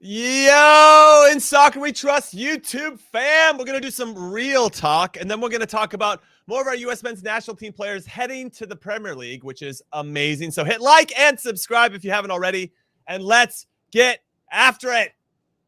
Yo, in Soccer We Trust YouTube fam, we're going to do some real talk, and then we're going to talk about more of our U.S. men's national team players heading to the Premier League, which is amazing. So hit like and subscribe if you haven't already, and let's get after it.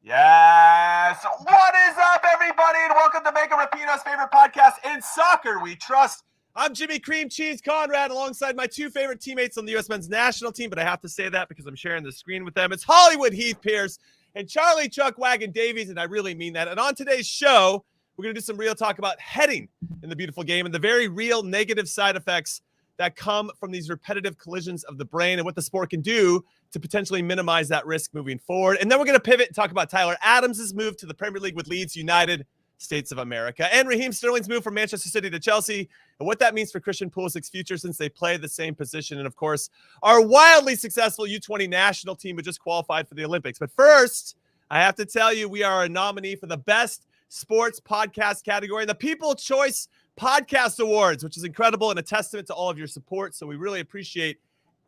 Yes. What is up, everybody, and welcome to Megan Rapinoe's favorite podcast, In Soccer We Trust. I'm Jimmy Cream Cheese Conrad, alongside my two favorite teammates on the U.S. men's national team, but I have to say that because I'm sharing the screen with them. It's Hollywood Heath Pearce and Charlie Chuck Wagon Davies, and I really mean that. And on today's show, we're going to do some real talk about heading in the beautiful game and the very real negative side effects that come from these repetitive collisions of the brain and what the sport can do to potentially minimize that risk moving forward. And then we're going to pivot and talk about Tyler Adams' move to the Premier League with Leeds United States of America, and Raheem Sterling's move from Manchester City to Chelsea, and what that means for Christian Pulisic's future since they play the same position. And of course, our wildly successful U20 national team who just qualified for the Olympics. But first, I have to tell you, we are a nominee for the best sports podcast category, the People's Choice Podcast Awards, which is incredible and a testament to all of your support. So we really appreciate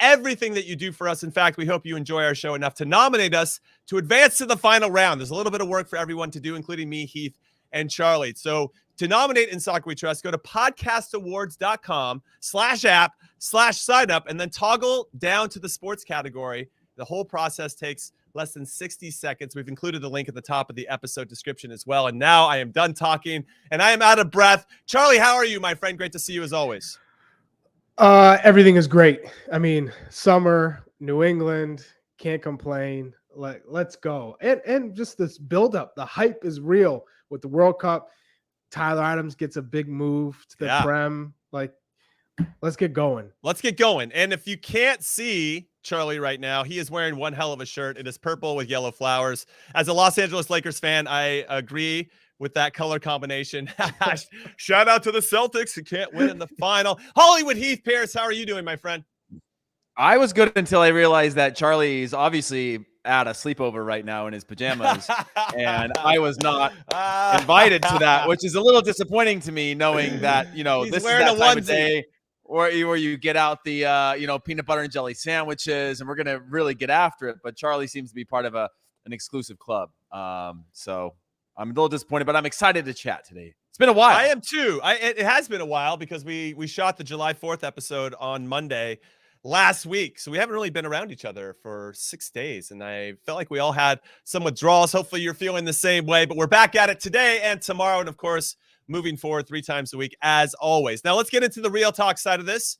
everything that you do for us. In fact, we hope you enjoy our show enough to nominate us to advance to the final round. There's a little bit of work for everyone to do, including me, Heath, and Charlie. So to nominate In Soccer We Trust, go to podcastawards.com/app/sign up and then toggle down to the sports category. The whole process takes less than 60 seconds. We've included the link at the top of the episode description as well. And now I am done talking and I am out of breath. Charlie, how are you, my friend? Great to see you as always. Everything is great. I mean, summer, New England, can't complain. Let's go. And just this buildup, the hype is real with the World Cup. Tyler Adams gets a big move to the Prem. Let's get going. Let's get going. And if you can't see Charlie right now, he is wearing one hell of a shirt. It is purple with yellow flowers. As a Los Angeles Lakers fan, I agree with that color combination. Shout out to the Celtics who can't win in the final. Hollywood Heath Pearce, how are you doing, my friend? I was good until I realized that Charlie's obviously at a sleepover right now in his pajamas, and I was not invited to that, which is a little disappointing to me, knowing that, this is that time of day where you get out the, peanut butter and jelly sandwiches, and we're going to really get after it. But Charlie seems to be part of an exclusive club. So I'm a little disappointed, but I'm excited to chat today. It's been a while. I am too. It has been a while because we shot the July 4th episode on Monday last week. So we haven't really been around each other for 6 days. And I felt like we all had some withdrawals. Hopefully you're feeling the same way, but we're back at it today and tomorrow. And of course, moving forward 3 times a week as always. Now let's get into the real talk side of this.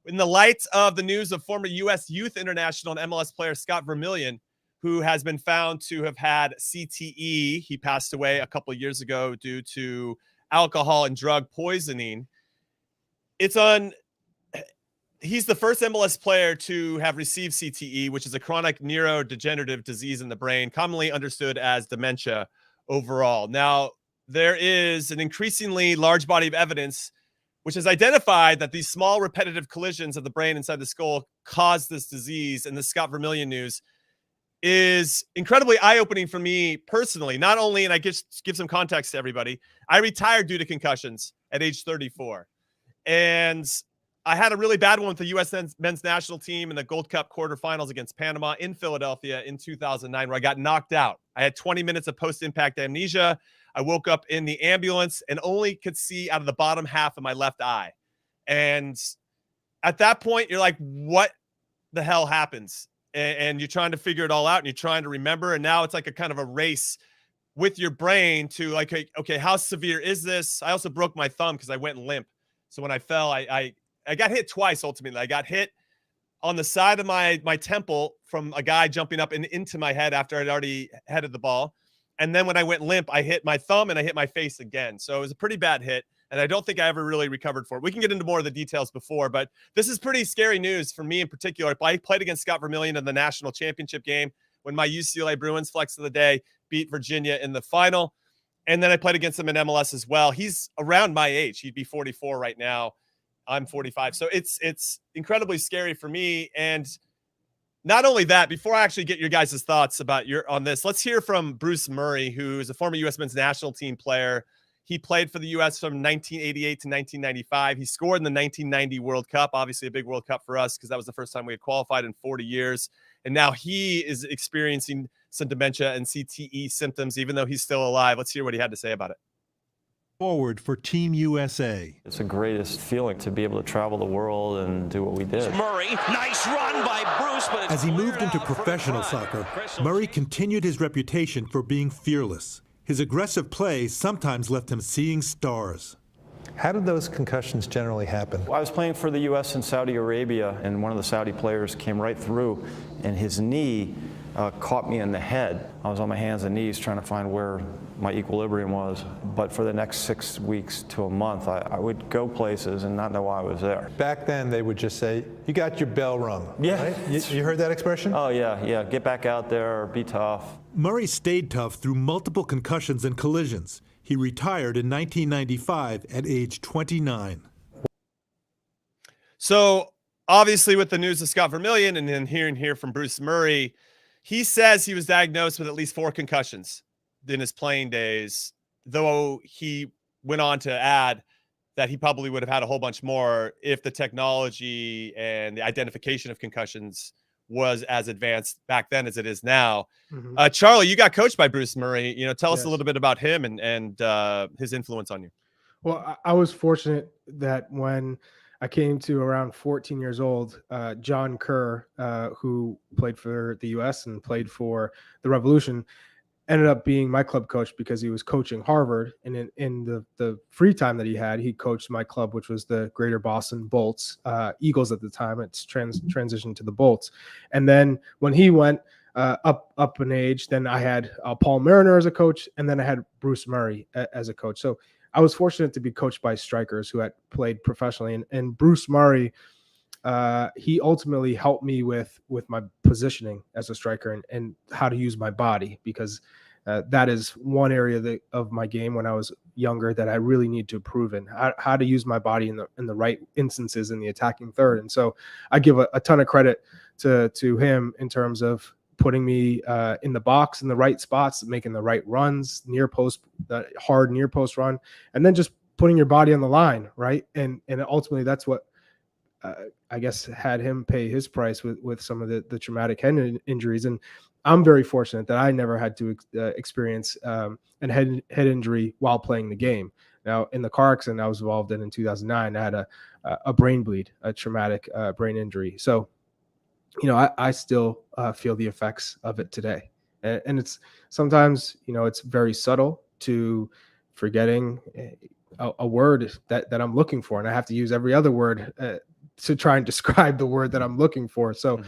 In the light of the news of former U.S. Youth International and MLS player Scott Vermillion, who has been found to have had CTE. He passed away a couple of years ago due to alcohol and drug poisoning. He's the first MLS player to have received CTE, which is a chronic neurodegenerative disease in the brain, commonly understood as dementia overall. Now, there is an increasingly large body of evidence which has identified that these small repetitive collisions of the brain inside the skull cause this disease. And the Scott Vermillion news is incredibly eye-opening for me personally. Not only, and I give some context to everybody, I retired due to concussions at age 34. And I had a really bad one with the U.S. men's national team in the Gold Cup quarterfinals against Panama in Philadelphia in 2009, where I got knocked out. I had 20 minutes of post-impact amnesia. I woke up in the ambulance and only could see out of the bottom half of my left eye. And at that point, you're like, what the hell happens? And you're trying to figure it all out and you're trying to remember. And now it's like a kind of a race with your brain to like, okay, how severe is this? I also broke my thumb because I went limp. So when I fell, I got hit twice ultimately. I got hit on the side of my temple from a guy jumping up and into my head after I'd already headed the ball. And then when I went limp, I hit my thumb and I hit my face again. So it was a pretty bad hit. And I don't think I ever really recovered for it. We can get into more of the details before, but this is pretty scary news for me in particular. I played against Scott Vermillion in the national championship game when my UCLA Bruins, flex of the day, beat Virginia in the final. And then I played against him in MLS as well. He's around my age. He'd be 44 right now. I'm 45. So it's incredibly scary for me. And not only that, before I actually get your guys' thoughts about on this, let's hear from Bruce Murray, who is a former U.S. men's national team player. He played for the U.S. from 1988 to 1995. He scored in the 1990 World Cup, obviously a big World Cup for us because that was the first time we had qualified in 40 years. And now he is experiencing some dementia and CTE symptoms, even though he's still alive. Let's hear what he had to say about it. Forward for Team USA. It's the greatest feeling to be able to travel the world and do what we did. Murray, nice run by Bruce, but it's As he moved into cleared out professional for the soccer, front. Murray continued his reputation for being fearless. His aggressive play sometimes left him seeing stars. How did those concussions generally happen? I was playing for the U.S. in Saudi Arabia, and one of the Saudi players came right through, and his knee caught me in the head. I was on my hands and knees trying to find where my equilibrium was. But for the next 6 weeks to a month, I would go places and not know why I was there. Back then, they would just say, "You got your bell rung." Yeah. Right? You heard that expression? Oh, yeah. Get back out there, be tough. Murray stayed tough through multiple concussions and collisions. He retired in 1995 at age 29. So obviously with the news of Scott Vermillion and then hearing here from Bruce Murray, he says he was diagnosed with at least 4 concussions in his playing days, though he went on to add that he probably would have had a whole bunch more if the technology and the identification of concussions was as advanced back then as it is now. Charlie, you got coached by Bruce Murray. Tell us a little bit about him and his influence on you. Well, I was fortunate that when I came to around 14 years old, John Kerr, who played for the U.S. and played for the Revolution, ended up being my club coach because he was coaching Harvard. And in the free time that he had, he coached my club, which was the Greater Boston Bolts, Eagles at the time. It's transitioned to the Bolts. And then when he went up in age, then I had Paul Mariner as a coach, and then I had Bruce Murray as a coach. So I was fortunate to be coached by strikers who had played professionally. And Bruce Murray, he ultimately helped me with my positioning as a striker and how to use my body, because that is one area of my game when I was younger that I really need to improve in, how to use my body in the right instances in the attacking third. And so I give a ton of credit to him in terms of putting me in the box in the right spots, making the right runs, near post, hard near post run, and then just putting your body on the line, right? And ultimately that's what I guess had him pay his price with some of the traumatic head injuries. And I'm very fortunate that I never had to experience a head injury while playing the game. Now, in the car accident I was involved in 2009, I had a brain bleed, a traumatic brain injury. So, I still feel the effects of it today. And it's sometimes, it's very subtle to forgetting a word that I'm looking for. And I have to use every other word to try and describe the word that I'm looking for. So,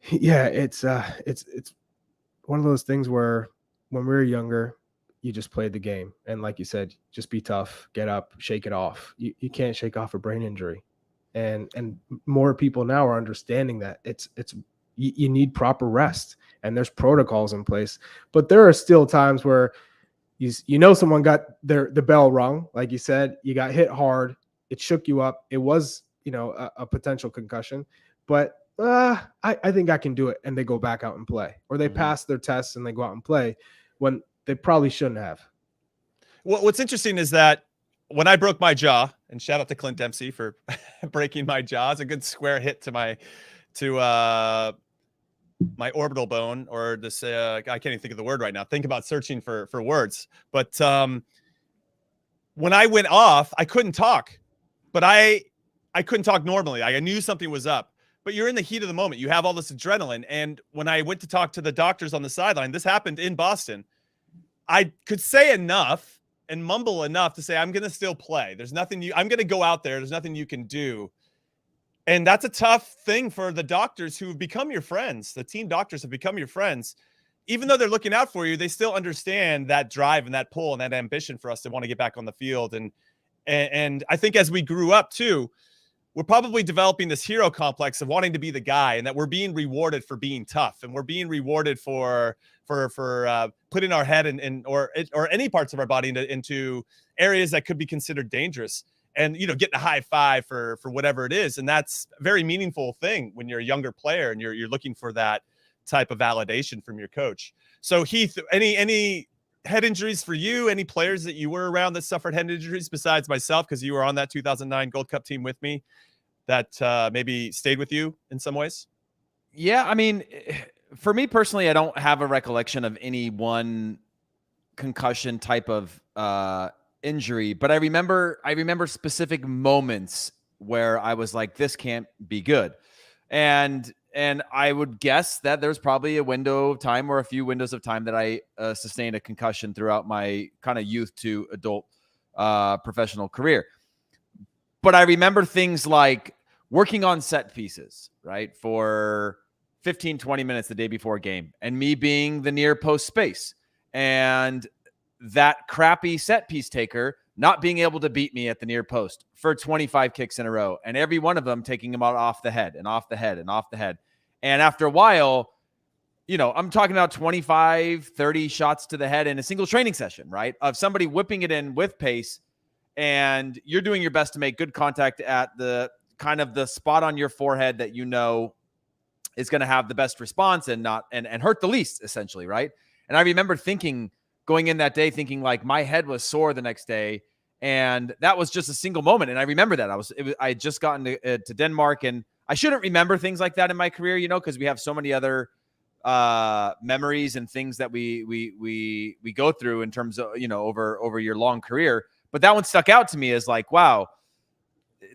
yeah, it's one of those things where when we were younger, you just played the game. And like you said, just be tough, get up, shake it off. You can't shake off a brain injury. And more people now are understanding that you need proper rest, and there's protocols in place. But there are still times where someone got the bell rung, like you said, you got hit hard, it shook you up. It was, a potential concussion, but I think I can do it. And they go back out and play, or they pass their tests and they go out and play when they probably shouldn't have. Well, what's interesting is that when I broke my jaw, and shout out to Clint Dempsey for breaking my jaw, it's a good square hit to my orbital bone, or this, I can't even think of the word right now. Think about searching for words. But when I went off, I couldn't talk, but I couldn't talk normally. I knew something was up, but you're in the heat of the moment. You have all this adrenaline. And when I went to talk to the doctors on the sideline, this happened in Boston, I could say enough and mumble enough to say, I'm going to still play. There's nothing I'm going to go out there. There's nothing you can do. And that's a tough thing for the doctors who have become your friends. The team doctors have become your friends. Even though they're looking out for you, they still understand that drive and that pull and that ambition for us to want to get back on the field. And I think as we grew up too, we're probably developing this hero complex of wanting to be the guy, and that we're being rewarded for being tough, and we're being rewarded for putting our head or any parts of our body into areas that could be considered dangerous, and getting a high five for whatever it is. And that's a very meaningful thing when you're a younger player and you're looking for that type of validation from your coach. So Heath, any head injuries for you? Any players that you were around that suffered head injuries besides myself, because you were on that 2009 Gold Cup team with me, that maybe stayed with you in some ways? Yeah, I mean, For me personally, I don't have a recollection of any one concussion type of injury, but I remember specific moments where I was like, this can't be good. And I would guess that there's probably a window of time or a few windows of time that I sustained a concussion throughout my kind of youth to adult professional career. But I remember things like working on set pieces, right, for 15, 20 minutes the day before a game, and me being the near post space, and that crappy set piece taker not being able to beat me at the near post for 25 kicks in a row, and every one of them taking him out off the head and off the head and off the head. And after a while, you know, I'm talking about 25, 30 shots to the head in a single training session, right? Of somebody whipping it in with pace, and you're doing your best to make good contact at the kind of the spot on your forehead that you know is going to have the best response and not and hurt the least, essentially, right? And I remember going in that day thinking like my head was sore the next day, and that was just a single moment. And I remember that I had just gotten to Denmark, and I shouldn't remember things like that in my career, you know, because we have so many other memories and things that we go through in terms of, you know, over your long career. But that one stuck out to me as like, wow,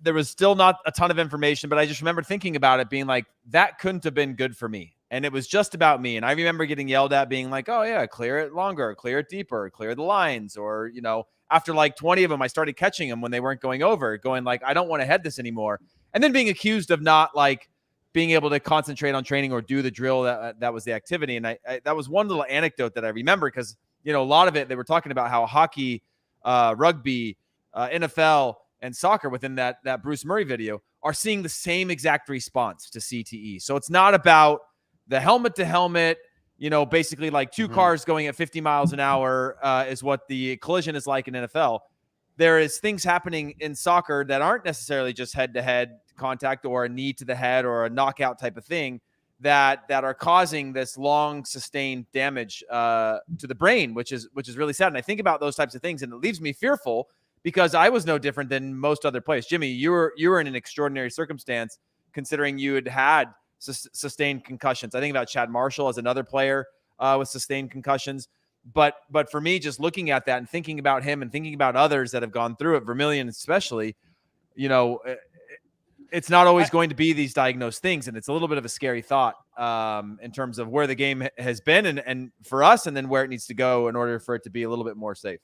there was still not a ton of information, but I just remember thinking about it being like, that couldn't have been good for me. And it was just about me. And I remember getting yelled at being like, oh yeah, clear it longer, clear it deeper, clear the lines. Or, you know, after like 20 of them, I started catching them when they weren't going over, going like, I don't want to head this anymore. And then being accused of not like being able to concentrate on training or do the drill that was the activity. And I that was one little anecdote that I remember, because, you know, a lot of it, they were talking about how hockey, rugby, NFL, and soccer within that Bruce Murray video are seeing the same exact response to CTE. So it's not about the helmet to helmet, you know, basically like two cars going at 50 miles an hour is what the collision is like in NFL. There is things happening in soccer that aren't necessarily just head-to-head contact or a knee to the head or a knockout type of thing that are causing this long sustained damage to the brain, which is really sad. And I think about those types of things, and it leaves me fearful, because I was no different than most other players. Jimmy, you were in an extraordinary circumstance, considering you had sustained concussions. I think about Chad Marshall as another player with sustained concussions. But for me, just looking at that and thinking about him and thinking about others that have gone through it, Vermillion especially, you know, it's not always going to be these diagnosed things. And it's a little bit of a scary thought in terms of where the game has been and for us, and then where it needs to go in order for it to be a little bit more safe.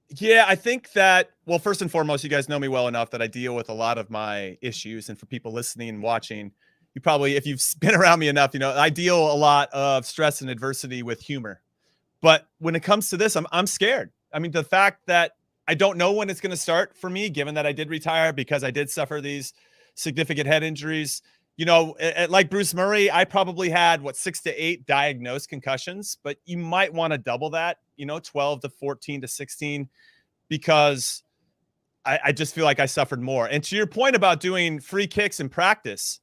Yeah, I think that, well, first and foremost, you guys know me well enough that I deal with a lot of my issues. And for people listening and watching, you probably, if you've been around me enough, you know, I deal a lot of stress and adversity with humor. But when it comes to this, I'm scared. I mean, the fact that I don't know when it's going to start for me, given that I did retire because I did suffer these significant head injuries. You know, like Bruce Murray, I probably had 6 to 8 diagnosed concussions, but you might want to double that, you know, 12 to 14 to 16, because I just feel like I suffered more. And to your point about doing free kicks in practice,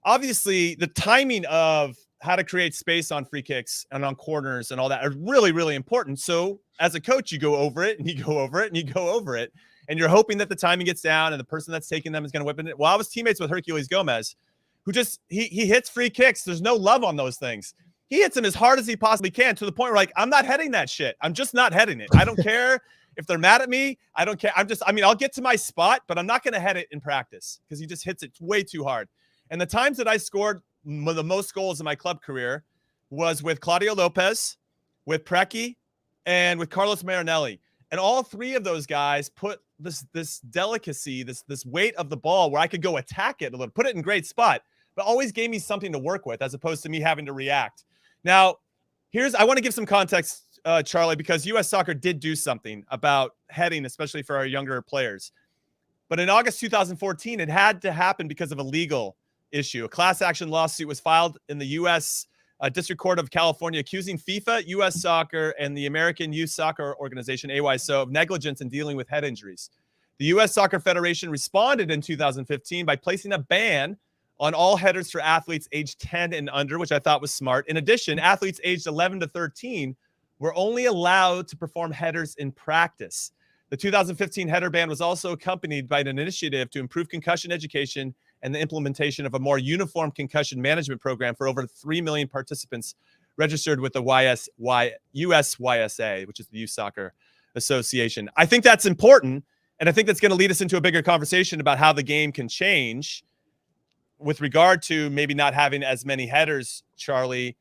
obviously the timing of how to create space on free kicks and on corners and all that are really, really important. So as a coach, you go over it and you go over it and you go over it, and you're hoping that the timing gets down and the person that's taking them is going to whip it. Well, I was teammates with Hercules Gomez, who just, he hits free kicks. There's no love on those things. He hits them as hard as he possibly can, to the point where, like, I'm not heading that shit. I'm just not heading it. I don't care if they're mad at me. I don't care. I'll get to my spot, but I'm not going to head it in practice, because he just hits it way too hard. And the times that I scored the most goals in my club career was with Claudio Lopez, with Preki, and with Carlos Marinelli. And all three of those guys put this delicacy, this weight of the ball where I could go attack it a little, put it in great spot, but always gave me something to work with, as opposed to me having to react. Now, I want to give some context, Charlie, because U.S. Soccer did do something about heading, especially for our younger players. But in August 2014, it had to happen because of a legal issue. A class action lawsuit was filed in the U.S. District Court of California, accusing FIFA, U.S. Soccer, and the American Youth Soccer Organization, AYSO, of negligence in dealing with head injuries. The U.S. Soccer Federation responded in 2015 by placing a ban on all headers for athletes aged 10 and under, which I thought was smart. In addition, athletes aged 11 to 13 were only allowed to perform headers in practice. The 2015 header ban was also accompanied by an initiative to improve concussion education and the implementation of a more uniform concussion management program for over 3 million participants registered with the USYSA, which is the Youth Soccer Association. I think that's important, and I think that's going to lead us into a bigger conversation about how the game can change with regard to maybe not having as many headers, Charlie.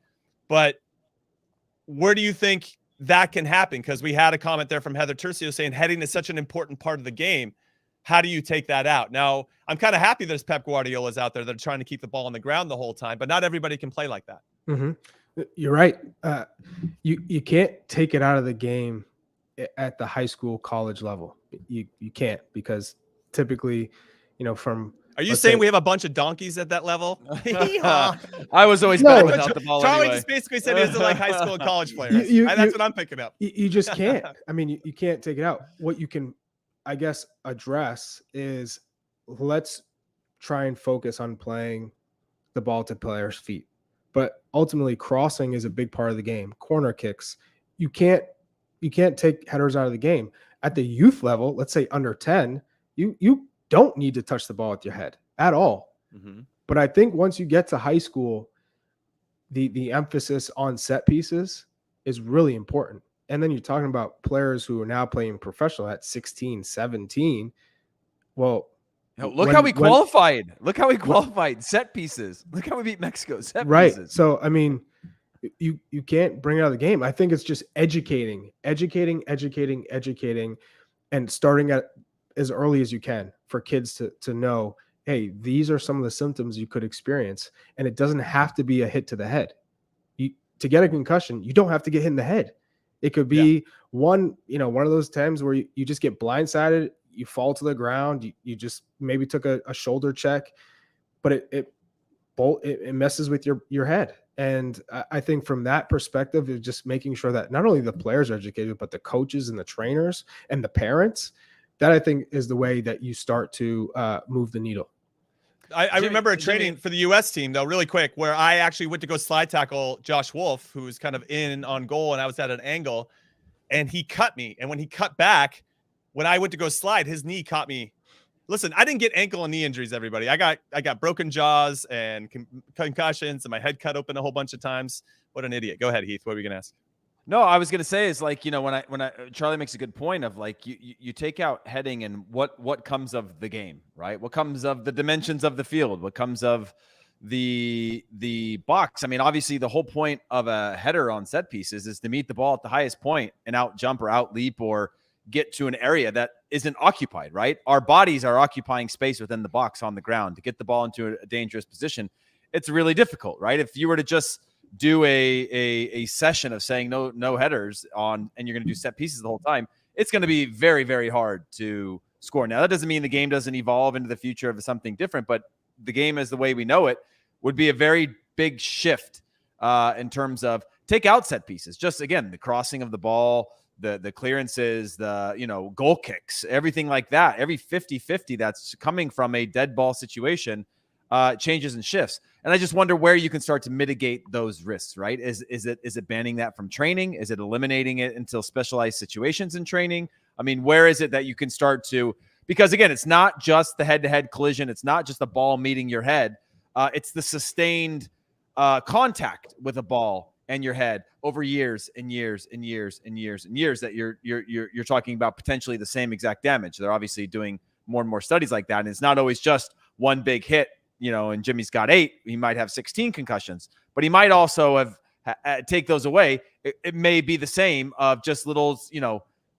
But where do you think that can happen? Because we had a comment there from Heather Tercio saying heading is such an important part of the game. How do you take that out? Now, I'm kind of happy there's Pep Guardiola's out there that are trying to keep the ball on the ground the whole time, but not everybody can play like that. Mm-hmm. You're right. You can't take it out of the game at the high school, college level. You can't, because typically, from Are you saying we have a bunch of donkeys at that level? I was always better without the ball. Charlie anyway. just basically said he doesn't like high school and college players. That's what I'm picking up. You just can't. I mean, you can't take it out. What you can, I guess, address is, let's try and focus on playing the ball to players' feet. But ultimately, crossing is a big part of the game. Corner kicks. You can't take headers out of the game. At the youth level, let's say under 10, you don't need to touch the ball with your head at all. Mm-hmm. But I think once you get to high school, the emphasis on set pieces is really important. And then you're talking about players who are now playing professional at 16, 17. Well, look how we qualified. Look how we qualified. Set pieces. Look how we beat Mexico. Set pieces. So, I mean, you can't bring it out of the game. I think it's just educating, and starting at as early as you can for kids to know, hey, these are some of the symptoms you could experience. And it doesn't have to be a hit to the head. To get a concussion, you don't have to get hit in the head. It could be one of those times where you just get blindsided, you fall to the ground, you just maybe took a shoulder check, but it messes with your head. And I think from that perspective, it's just making sure that not only the players are educated, but the coaches and the trainers and the parents, that I think is the way that you start to move the needle. I remember a training for the U.S. team, though, really quick, where I actually went to go slide tackle Josh Wolf, who was kind of in on goal, and I was at an angle, and he cut me. And when he cut back, when I went to go slide, his knee caught me. Listen, I didn't get ankle and knee injuries, everybody. I got broken jaws and concussions, and my head cut open a whole bunch of times. What an idiot. Go ahead, Heath. What were you going to ask? No, I was going to say is like, when Charlie makes a good point of like, you take out heading and what comes of the game, right? What comes of the dimensions of the field, what comes of the box. I mean, obviously the whole point of a header on set pieces is to meet the ball at the highest point and out jump or out leap or get to an area that isn't occupied, right? Our bodies are occupying space within the box on the ground to get the ball into a dangerous position. It's really difficult, right? If you were to just do a session of saying no headers on, and you're going to do set pieces the whole time, it's going to be very, very hard to score. Now, that doesn't mean the game doesn't evolve into the future of something different, but the game as the way we know it would be a very big shift in terms of take out set pieces. Just, again, the crossing of the ball, the clearances, the goal kicks, everything like that. Every 50-50 that's coming from a dead ball situation changes and shifts. And I just wonder where you can start to mitigate those risks, right? Is it banning that from training? Is it eliminating it until specialized situations in training? I mean, where is it that you can start to, because again, it's not just the head-to-head collision. It's not just the ball meeting your head. It's the sustained contact with a ball and your head over years and years and years and years and years that you're talking about potentially the same exact damage. They're obviously doing more and more studies like that. And it's not always just one big hit, and Jimmy's got 8, he might have 16 concussions, but he might also have take those away. It may be the same of just little,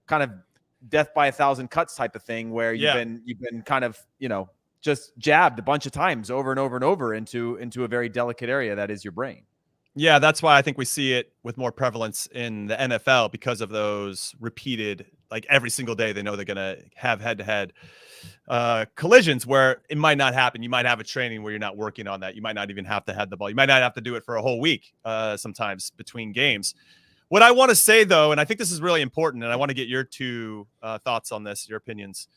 kind of death by 1,000 cuts type of thing where you've been kind of, just jabbed a bunch of times over and over and over into a very delicate area that is your brain. Yeah, that's why I think we see it with more prevalence in the NFL because of those repeated, like every single day they know they're going to have head-to-head collisions where it might not happen. You might have a training where you're not working on that. You might not even have to head the ball. You might not have to do it for a whole week sometimes between games. What I want to say, though, and I think this is really important, and I want to get your two thoughts on this, your opinions,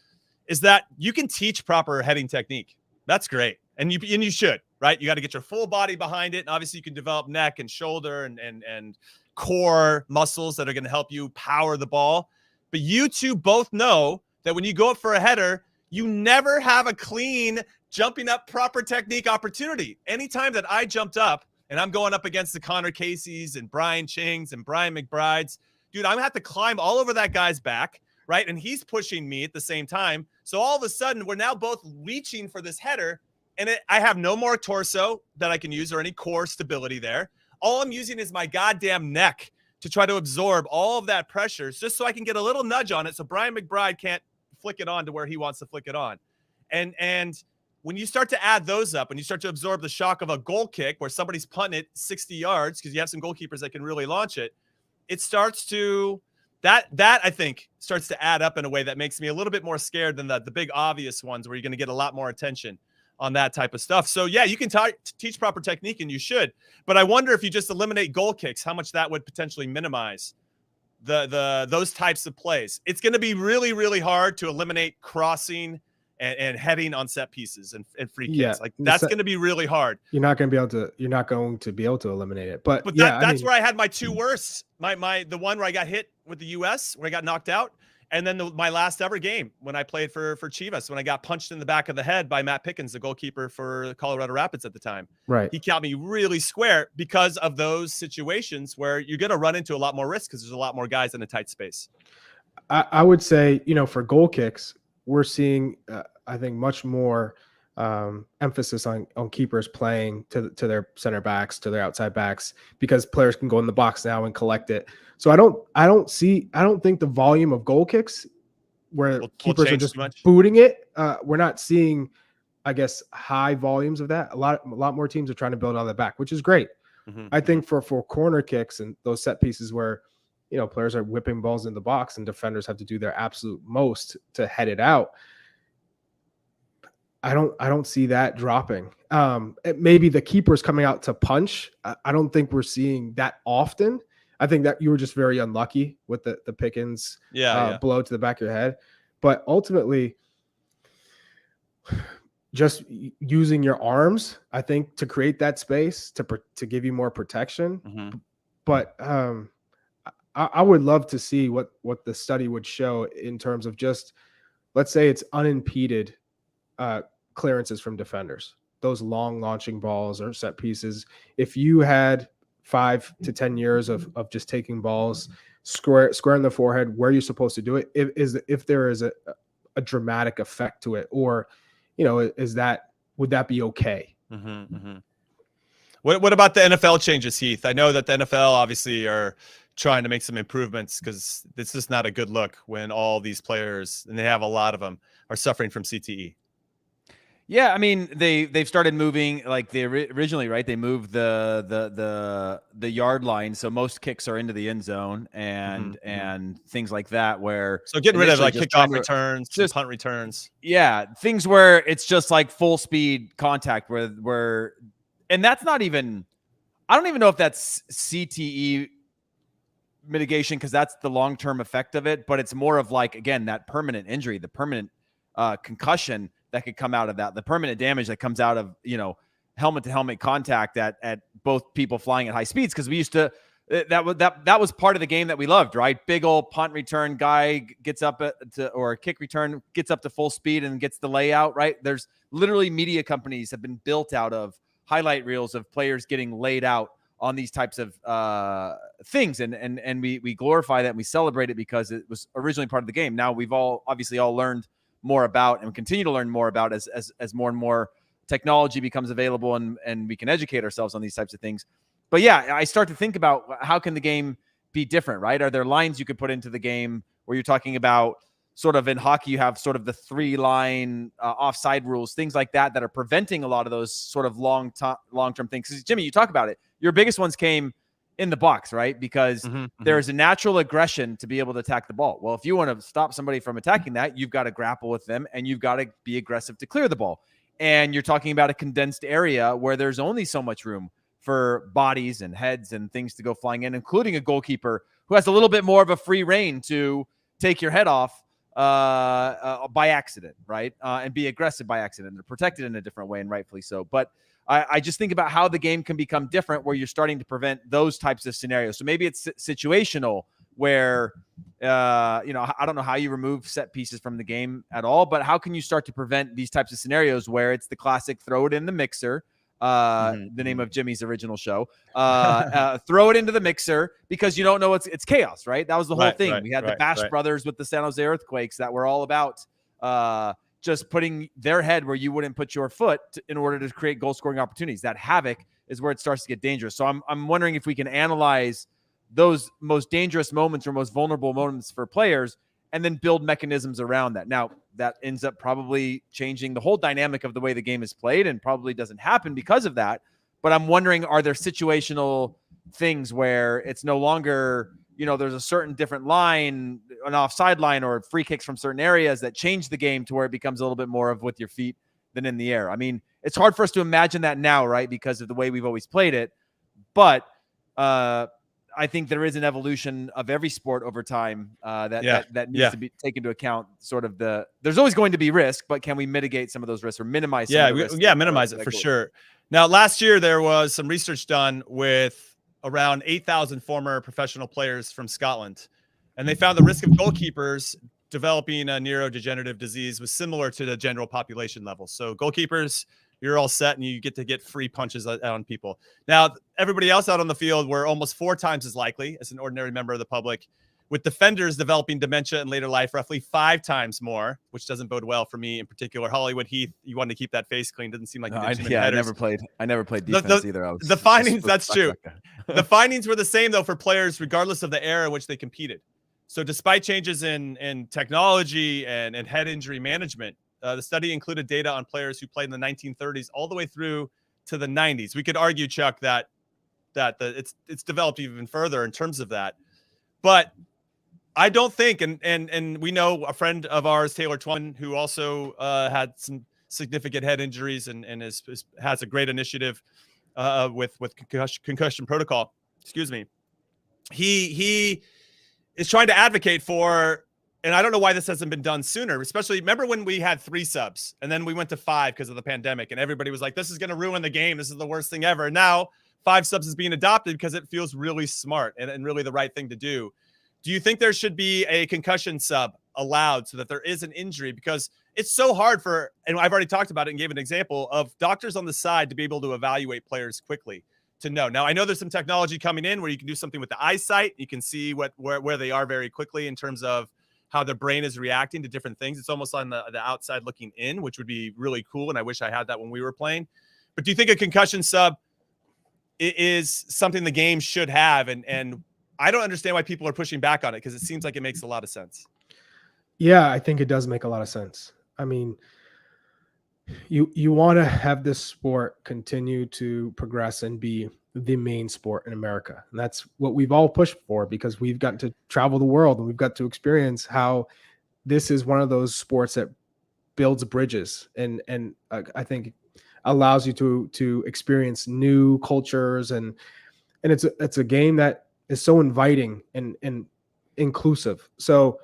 is that you can teach proper heading technique. That's great. And you should, right? You got to get your full body behind it. And obviously you can develop neck and shoulder and core muscles that are going to help you power the ball. But you two both know that when you go up for a header, you never have a clean jumping up, proper technique, opportunity. Anytime that I jumped up and I'm going up against the Connor Caseys and Brian Chings and Brian McBrides, dude, I'm gonna have to climb all over that guy's back, right? And he's pushing me at the same time. So all of a sudden, we're now both reaching for this header, and I have no more torso that I can use or any core stability there. All I'm using is my goddamn neck to try to absorb all of that pressure, just so I can get a little nudge on it, so Brian McBride can't flick it on to where he wants to flick it on. And when you start to add those up and you start to absorb the shock of a goal kick where somebody's punting it 60 yards, because you have some goalkeepers that can really launch it, it starts to that I think starts to add up in a way that makes me a little bit more scared than the big obvious ones where you're going to get a lot more attention on that type of stuff. So yeah, you can teach proper technique, and you should, but I wonder if you just eliminate goal kicks, how much that would potentially minimize those types of plays. It's going to be really, really hard to eliminate crossing and heading on set pieces and free kicks. Yeah, like that's going to be really hard. You're not going to be able to eliminate it. But yeah, that's where I had my two worst. The one where I got hit with the US, where I got knocked out, and then my last ever game when I played for Chivas, when I got punched in the back of the head by Matt Pickens, the goalkeeper for Colorado Rapids at the time. Right. He caught me really square because of those situations where you're going to run into a lot more risk because there's a lot more guys in a tight space. I would say, for goal kicks, we're seeing, I think, much more emphasis on keepers playing to their center backs, to their outside backs, because players can go in the box now and collect it. So I don't think the volume of goal kicks where keepers are just booting it. We're not seeing, I guess, high volumes of that. A lot more teams are trying to build on the back, which is great. Mm-hmm. I think for corner kicks and those set pieces where, players are whipping balls in the box and defenders have to do their absolute most to head it out. I don't see that dropping. Maybe the keeper's coming out to punch. I don't think we're seeing that often. I think that you were just very unlucky with the Pickens blow to the back of your head. But ultimately, just using your arms, I think, to create that space, to give you more protection. Mm-hmm. But I would love to see what the study would show in terms of just, let's say it's unimpeded clearances from defenders, those long launching balls or set pieces. If you had 5 to 10 years of just taking balls square in the forehead where you're supposed to do it, if there is a dramatic effect to it, or would that be okay? Mm-hmm, mm-hmm. What about the NFL changes, Heath? I know that the NFL obviously are trying to make some improvements, because it's just not a good look when all these players, and they have a lot of them, are suffering from CTE. Yeah, I mean, they've started moving, like they originally, right? They moved the yard line, so most kicks are into the end zone and things like that. Where getting rid of like kickoff returns, just punt returns. Yeah, things where it's just like full speed contact, where and that's not even. I don't even know if that's CTE mitigation, because that's the long-term effect of it, but it's more of like, again, that permanent injury, the permanent concussion that could come out of that, the permanent damage that comes out of, helmet to helmet contact at both people flying at high speeds. Because we used to, that was part of the game that we loved, right? Big old punt return guy gets up or a kick return gets up to full speed and gets the layout, right? There's literally media companies have been built out of highlight reels of players getting laid out on these types of things. And we glorify that and we celebrate it because it was originally part of the game. Now we've all learned more about and continue to learn more about as more and more technology becomes available and we can educate ourselves on these types of things. But yeah, I start to think about how can the game be different, right? Are there lines you could put into the game where you're talking about sort of in hockey, you have sort of the 3-line offside rules, things like that are preventing a lot of those sort of long-term things. 'Cause Jimmy, you talk about it. Your biggest ones came in the box, right? Because there is a natural aggression to be able to attack the ball. Well, if you want to stop somebody from attacking that, you've got to grapple with them and you've got to be aggressive to clear the ball. And you're talking about a condensed area where there's only so much room for bodies and heads and things to go flying in, including a goalkeeper who has a little bit more of a free rein to take your head off by accident, right? And be aggressive by accident. They're protected in a different way, and rightfully so. But I just think about how the game can become different where you're starting to prevent those types of scenarios. So maybe it's situational where I don't know how you remove set pieces from the game at all, but how can you start to prevent these types of scenarios where it's the classic throw it in the mixer, the name of Jimmy's original show, throw it into the mixer because you don't know it's chaos, right? That was the whole thing. We had the Bash brothers with the San Jose Earthquakes that were all about just putting their head where you wouldn't put your foot in order to create goal scoring opportunities. That havoc is where it starts to get dangerous. So I'm wondering if we can analyze those most dangerous moments or most vulnerable moments for players and then build mechanisms around that. Now, that ends up probably changing the whole dynamic of the way the game is played and probably doesn't happen because of that. But I'm wondering, are there situational things where it's no longer, there's a certain different line, an offside line or free kicks from certain areas that change the game to where it becomes a little bit more of with your feet than in the air? I mean, it's hard for us to imagine that now, right? Because of the way we've always played it. But I think there is an evolution of every sport over time that needs to be taken into account. Sort of there's always going to be risk, but can we mitigate some of those risks or minimize? Some of the risks minimize it for sure. Now, last year there was some research done with around 8,000 former professional players from Scotland, and they found the risk of goalkeepers developing a neurodegenerative disease was similar to the general population level. So goalkeepers, you're all set and you get to get free punches on people. Now, everybody else out on the field were almost 4 times as likely as an ordinary member of the public, with defenders developing dementia in later life roughly 5 times more, which doesn't bode well for me in particular. Hollywood Heath, you wanted to keep that face clean. Doesn't seem like you did too many headers. I never played defense either. The findings, that's true. The findings were the same, though, for players, regardless of the era in which they competed. So despite changes in technology and head injury management, the study included data on players who played in the 1930s all the way through to the 90s. We could argue, Chuck, that it's developed even further in terms of that. But I don't think, and we know a friend of ours, Taylor Twin, who also had some significant head injuries and has a great initiative with concussion protocol. Excuse me. He is trying to advocate for. And I don't know why this hasn't been done sooner, especially remember when we had 3 subs and then we went to 5 because of the pandemic and everybody was like, this is going to ruin the game. This is the worst thing ever. And now 5 subs is being adopted because it feels really smart and really the right thing to do. Do you think there should be a concussion sub allowed so that there is an injury? Because it's so hard and I've already talked about it and gave an example of doctors on the side to be able to evaluate players quickly to know. Now, I know there's some technology coming in where you can do something with the eyesight. You can see where they are very quickly in terms of how their brain is reacting to different things. It's almost on the outside looking in, which would be really cool. And I wish I had that when we were playing. But do you think a concussion sub is something the game should have? And I don't understand why people are pushing back on it because it seems like it makes a lot of sense. Yeah, I think it does make a lot of sense. I mean, you want to have this sport continue to progress and be the main sport in America. And that's what we've all pushed for because we've gotten to travel the world and we've got to experience how this is one of those sports that builds bridges and I think allows you to experience new cultures and it's a game that is so inviting and inclusive. So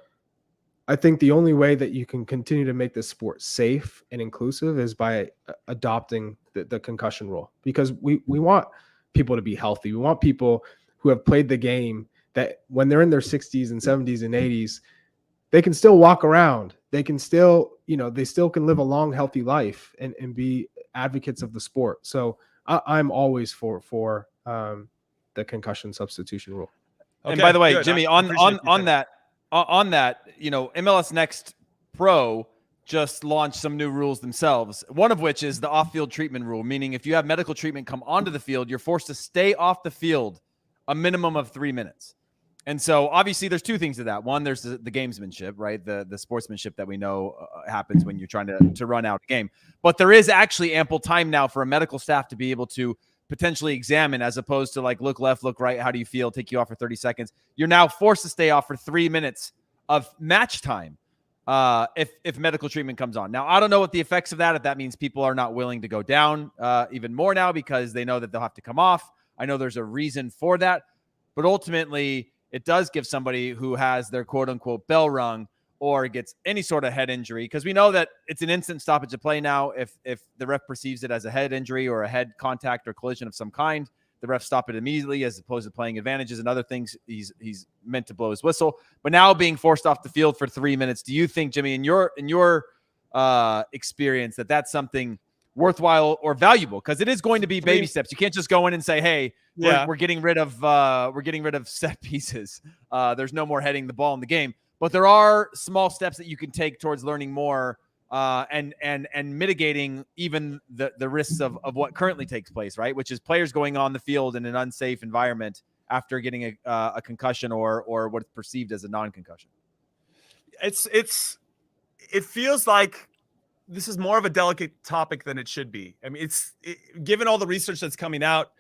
I think the only way that you can continue to make this sport safe and inclusive is by adopting the concussion rule because we want people to be healthy. We want people who have played the game that when they're in their 60s and 70s and 80s, they can still walk around. They can still, they still can live a long, healthy life and be advocates of the sport. So I'm always for the concussion substitution rule. Okay, and by the way, good. Jimmy, on that, MLS Next Pro just launched some new rules themselves, one of which is the off-field treatment rule, meaning if you have medical treatment come onto the field, you're forced to stay off the field a minimum of 3 minutes. And so obviously there's 2 things to that. One, there's the gamesmanship, right? The sportsmanship that we know happens when you're trying to run out a game. But there is actually ample time now for a medical staff to be able to potentially examine as opposed to like look left, look right, how do you feel, take you off for 30 seconds. You're now forced to stay off for 3 minutes of match time. If medical treatment comes on. Now, I don't know what the effects of that, if that means people are not willing to go down even more now because they know that they'll have to come off. I know there's a reason for that, but ultimately it does give somebody who has their quote unquote bell rung or gets any sort of head injury, because we know that it's an instant stoppage of play now. If the ref perceives it as a head injury or a head contact or collision of some kind, the refs stop it immediately as opposed to playing advantages and other things. He's meant to blow his whistle, but now being forced off the field for 3 minutes. Do you think, Jimmy, in your experience, that's something worthwhile or valuable? Because it is going to be baby steps. You can't just go in and say, hey, we're getting rid of set pieces. There's no more heading the ball in the game, but there are small steps that you can take towards learning more and mitigating even the risks of what currently takes place, right? Which is players going on the field in an unsafe environment after getting a concussion or what's perceived as a non-concussion. It feels like this is more of a delicate topic than it should be. I mean, given all the research that's coming out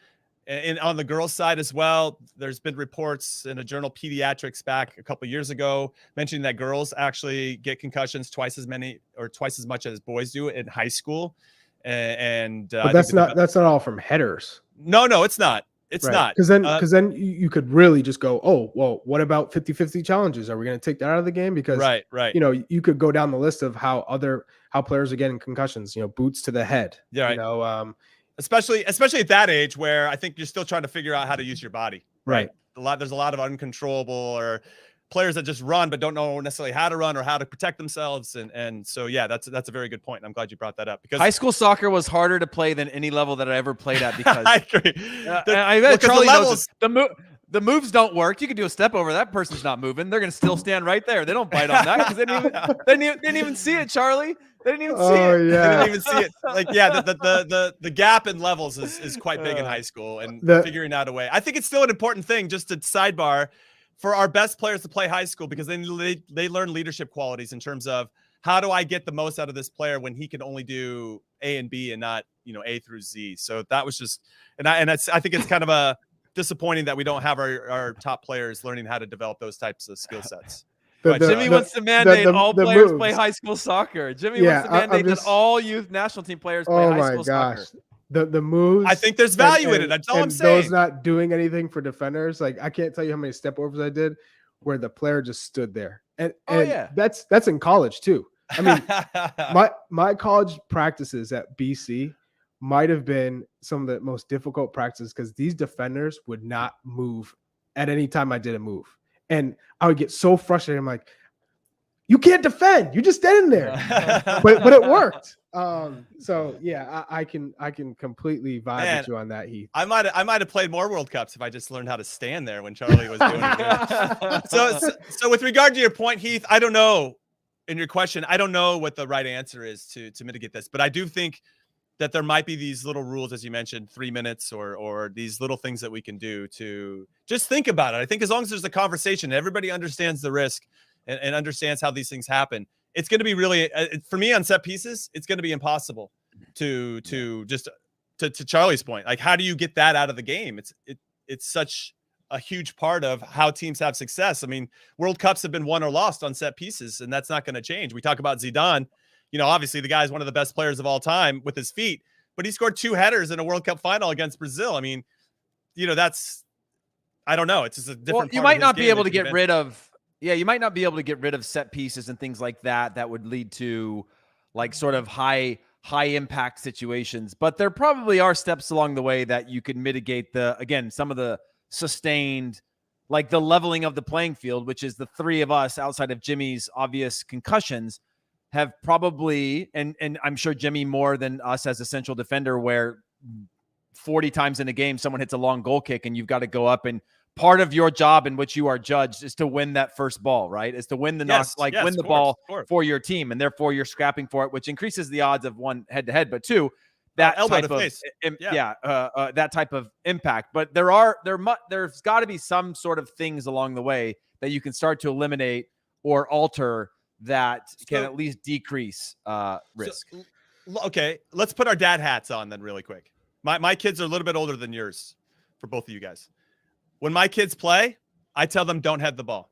and on the girls' side as well, there's been reports in a journal, Pediatrics, back a couple of years ago, mentioning that girls actually get concussions twice as much as boys do in high school. But that's not all from headers. No, it's not. It's not. Because then you could really just go, oh, well, what about 50-50 challenges? Are we going to take that out of the game? Because right. You could go down the list of how players are getting concussions, boots to the head. Yeah. Right. Especially at that age where I think you're still trying to figure out how to use your body. Right. There's a lot of uncontrollable or players that just run but don't know necessarily how to run or how to protect themselves. And so, yeah, that's a very good point. I'm glad you brought that up, because high school soccer was harder to play than any level that I ever played at, because I agree. I bet Charlie knows the moves don't work. You can do a step over. That person's not moving. They're going to still stand right there. They don't bite on that because they didn't even see it, Charlie. They didn't even see it. Yeah. They didn't even see it. Like, yeah, the gap in levels is quite big in high school, and figuring out a way. I think it's still an important thing, just to sidebar, for our best players to play high school, because then they learn leadership qualities in terms of, how do I get the most out of this player when he can only do A and B and not, A through Z. So that was just, I think it's kind of a disappointing that we don't have our top players learning how to develop those types of skill sets. Jimmy wants to mandate all players play high school soccer. Jimmy wants to mandate that all youth national team players play high school soccer. The moves. I think there's value in it. That's all I'm saying. Those not doing anything for defenders. Like, I can't tell you how many step overs I did where the player just stood there. And that's in college too. I mean, my college practices at BC might have been some of the most difficult practices, because these defenders would not move at any time I did a move. And I would get so frustrated. I'm like, you can't defend. You're just standing there. but it worked. So yeah, I can completely vibe with you on that, Heath. I might have played more World Cups if I just learned how to stand there when Charlie was doing it. So with regard to your point, Heath, I don't know. In your question, I don't know what the right answer is to mitigate this, but I do think that there might be these little rules, as you mentioned, 3 minutes or these little things that we can do to just think about it. I think as long as there's a conversation, everybody understands the risk and understands how these things happen, it's going to be really, for me on set pieces, it's going to be impossible to Charlie's point. Like, how do you get that out of the game? It's such a huge part of how teams have success. I mean, World Cups have been won or lost on set pieces, and that's not going to change. We talk about Zidane. Obviously the guy is one of the best players of all time with his feet, but he scored 2 headers in a World Cup final against Brazil. I mean, I don't know. It's just a different. You might not be able to get rid of. Yeah, you might not be able to get rid of set pieces and things like that. That would lead to like sort of high impact situations. But there probably are steps along the way that you could mitigate some of the sustained, like the leveling of the playing field, which is the three of us outside of Jimmy's obvious concussions have probably, and I'm sure Jimmy more than us as a central defender, where 40 times in a game, someone hits a long goal kick and you've got to go up, and part of your job in which you are judged is to win that first ball, right? Is to win the win the ball for your team. And therefore you're scrapping for it, which increases the odds of one head to head, but two, that elbow type to of face. That type of impact. But there's got to be some sort of things along the way that you can start to eliminate or alter that can at least decrease risk. Okay, let's put our dad hats on then really quick. My kids are a little bit older than yours, for both of you guys. When my kids play, I tell them don't head the ball.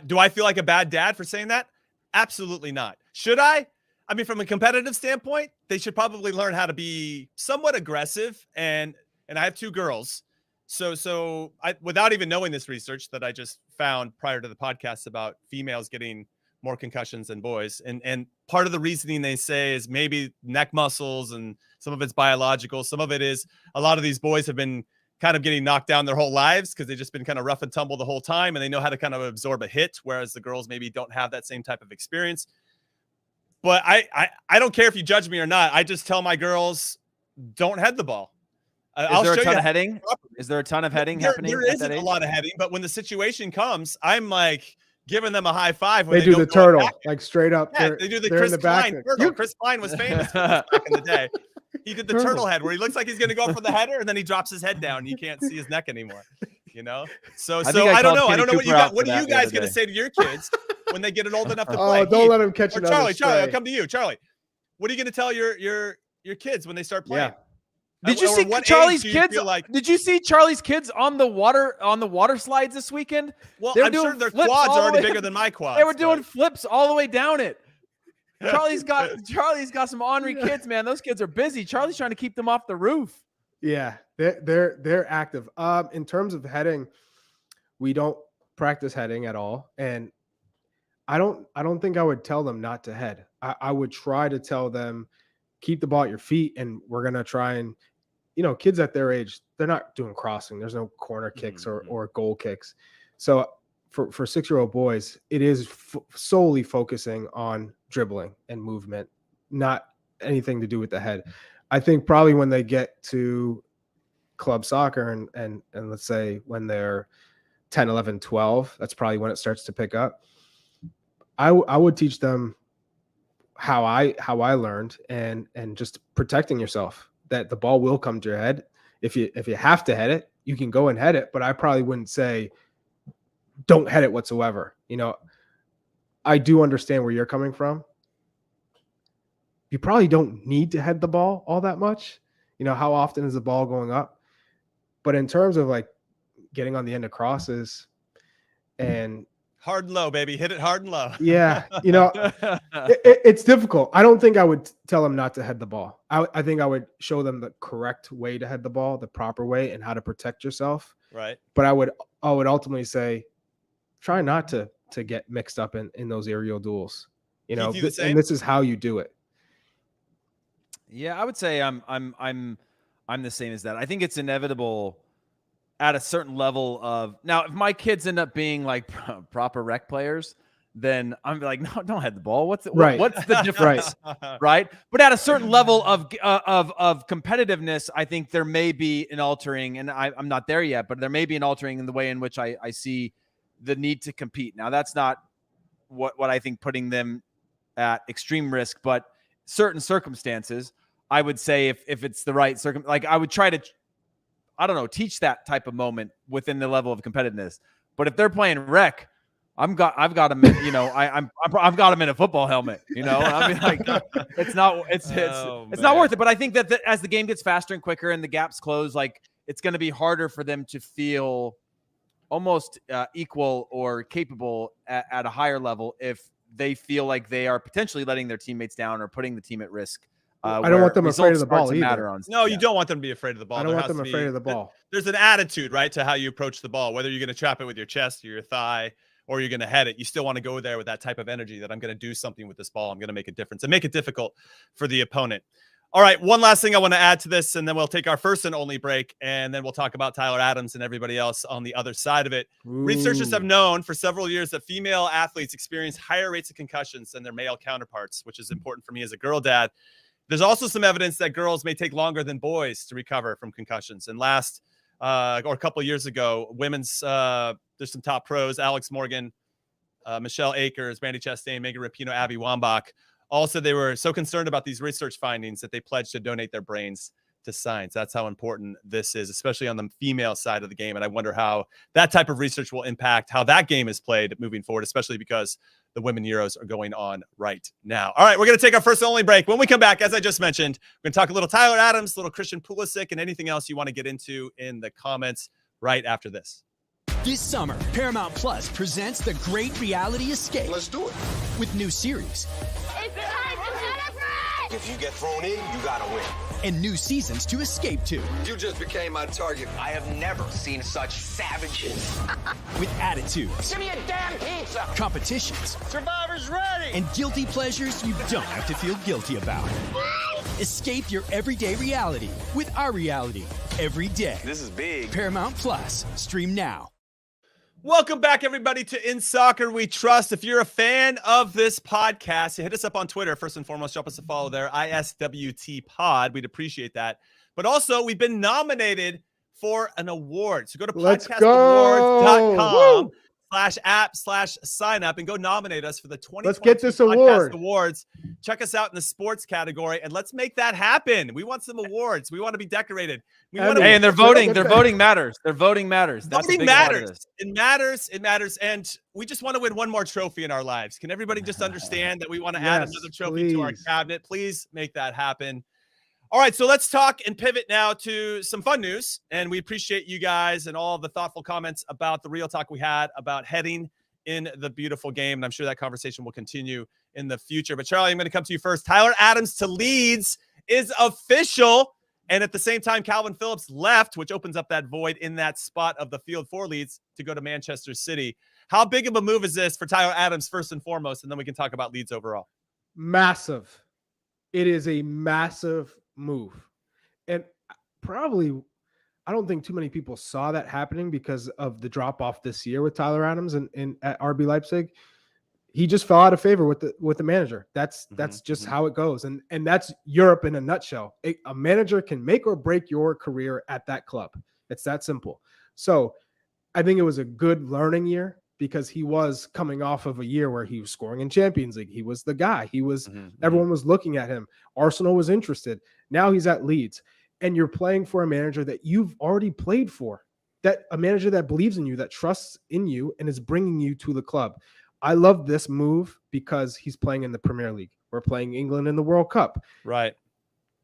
Do I feel like a bad dad for saying that? Absolutely not. Should I? I mean, from a competitive standpoint, they should probably learn how to be somewhat aggressive. And I have 2 girls. So I, without even knowing this research that I just found prior to the podcast about females getting more concussions than boys. And part of the reasoning they say is maybe neck muscles, and some of it's biological. Some of it is a lot of these boys have been kind of getting knocked down their whole lives because they've just been kind of rough and tumble the whole time, and they know how to kind of absorb a hit, whereas the girls maybe don't have that same type of experience. But I don't care if you judge me or not. I just tell my girls, don't head the ball. Is there a ton of heading? Is there a ton of heading happening? There isn't a lot of heading, but when the situation comes, I'm like giving them a high five. When they do the turtle, like straight up. Yeah, they do the Chris Klein turtle. Chris Klein was famous for this back in the day. He did the turtle head where he looks like he's going to go for the header, and then he drops his head down, and you can't see his neck anymore. You know, so I don't know. I don't know what you got. What are you guys going to say to your kids when they get old enough to play? Oh, don't let them catch another Charlie, I'll come to you, Charlie. What are you going to tell your kids when they start playing? Yeah. Did you see Charlie's kids? Did you see Charlie's kids on the water slides this weekend? Well, I'm sure their quads are already bigger than my quads. They were doing flips all the way down it. Charlie's got some ornery kids, man. Those kids are busy. Charlie's trying to keep them off the roof. Yeah, they're active. In terms of heading, we don't practice heading at all, and I don't think I would tell them not to head. I would try to tell them keep the ball at your feet, and we're gonna try and, kids at their age, they're not doing crossing. There's no corner kicks or goal kicks. So for 6-year-old boys, it is solely focusing on dribbling and movement, not anything to do with the head. I think probably when they get to club soccer and let's say when they're 10, 11, 12, that's probably when it starts to pick up. I would teach them how I learned and just protecting yourself, that the ball will come to your head. If you have to head it, you can go and head it, but I probably wouldn't say don't head it whatsoever. I do understand where you're coming from. You probably don't need to head the ball all that much. How often is the ball going up? But in terms of like getting on the end of crosses and hard and low, baby, hit it hard and low. Yeah. It's difficult. I don't think I would tell them not to head the ball. I think I would show them the correct way to head the ball, the proper way, and how to protect yourself. Right. But I would ultimately say, try not to get mixed up in those aerial duels. And this is how you do it. Yeah, I would say I'm the same as that. I think it's inevitable at a certain level of, now if my kids end up being like proper rec players, then I'm like, no, don't head the ball. What's the difference? Right. But at a certain level of competitiveness, I think there may be an altering, and I'm not there yet, but there may be an altering in the way in which I see the need to compete. Now that's not what I think putting them at extreme risk, but certain circumstances, I would say if it's the right like I would try to, I don't know, teach that type of moment within the level of competitiveness. But if they're playing rec, I've got them in, I've got them in a football helmet, I mean, like it's not worth it. But I think that as the game gets faster and quicker and the gaps close, like it's going to be harder for them to feel almost equal or capable at a higher level if they feel like they are potentially letting their teammates down or putting the team at risk. I don't want them afraid of the ball either. No, you don't want them to be afraid of the ball. I don't want them afraid of the ball. There's an attitude, right, to how you approach the ball, whether you're going to trap it with your chest or your thigh or you're going to head it. You still want to go there with that type of energy that I'm going to do something with this ball. I'm going to make a difference and make it difficult for the opponent. All right, one last thing I want to add to this, and then we'll take our first and only break, and then we'll talk about Tyler Adams and everybody else on the other side of it. Ooh. Researchers have known for several years that female athletes experience higher rates of concussions than their male counterparts, which is important for me as a girl dad. There's also some evidence that girls may take longer than boys to recover from concussions. And last, or a couple of years ago, women's, there's some top pros, Alex Morgan, Michelle Akers, Brandy Chastain, Megan Rapinoe, Abby Wambach. Also, they were so concerned about these research findings that they pledged to donate their brains to science. That's how important this is, especially on the female side of the game. And I wonder how that type of research will impact how that game is played moving forward, especially because the Women Euros are going on right now. All right, we're going to take our first and only break. When we come back, as I just mentioned, we're going to talk a little Tyler Adams, a little Christian Pulisic, and anything else you want to get into in the comments right after this. This summer, Paramount Plus presents The Great Reality Escape. Let's do it. With new series. It's time to celebrate! If you get thrown in, you gotta win. And new seasons to escape to. You just became my target. I have never seen such savages. With attitudes. Give me a damn pizza! Competitions. Survivor's ready! And guilty pleasures you don't have to feel guilty about. Escape your everyday reality with our reality every day. This is big. Paramount Plus. Stream now. Welcome back, everybody, to In Soccer We Trust. If you're a fan of this podcast, hit us up on Twitter. First and foremost, drop us a follow there, ISWT Pod. We'd appreciate that. But also, we've been nominated for an award. So go to podcastawards.com/app/sign up and go nominate us for the 2020 Let's get this Podcast award. Awards. Check us out in the sports category and let's make that happen. We want some awards. We want to be decorated. Hey, and they're voting. Their voting matters. Their voting matters. That's voting a big part of matters. this. It matters. It matters. And we just want to win one more trophy in our lives. Can everybody just understand that we want to add Yes, another trophy to our please. cabinet? Please make that happen. All right, so let's talk and pivot now to some fun news. And we appreciate you guys and all the thoughtful comments about the real talk we had about heading in the beautiful game. And I'm sure that conversation will continue in the future. But Charlie, I'm going to come to you first. Tyler Adams to Leeds is official. And at the same time, Calvin Phillips left, which opens up that void in that spot of the field for Leeds to go to Manchester City. How big of a move is this for Tyler Adams, first and foremost? And then we can talk about Leeds overall. Massive. It is a massive move. And probably, I don't think too many people saw that happening because of the drop off this year with Tyler Adams and at RB Leipzig. He just fell out of favor with the manager. That's just how it goes. And that's Europe in a nutshell. A manager can make or break your career at that club. It's that simple. So I think it was a good learning year because he was coming off of a year where he was scoring in Champions League. He was the guy. He was everyone was looking at him. Arsenal was interested. Now he's at Leeds. And you're playing for a manager that you've already played for. That a manager that believes in you, that trusts in you, and is bringing you to the club. I love this move because he's playing in the Premier League. We're playing England in the World Cup. Right.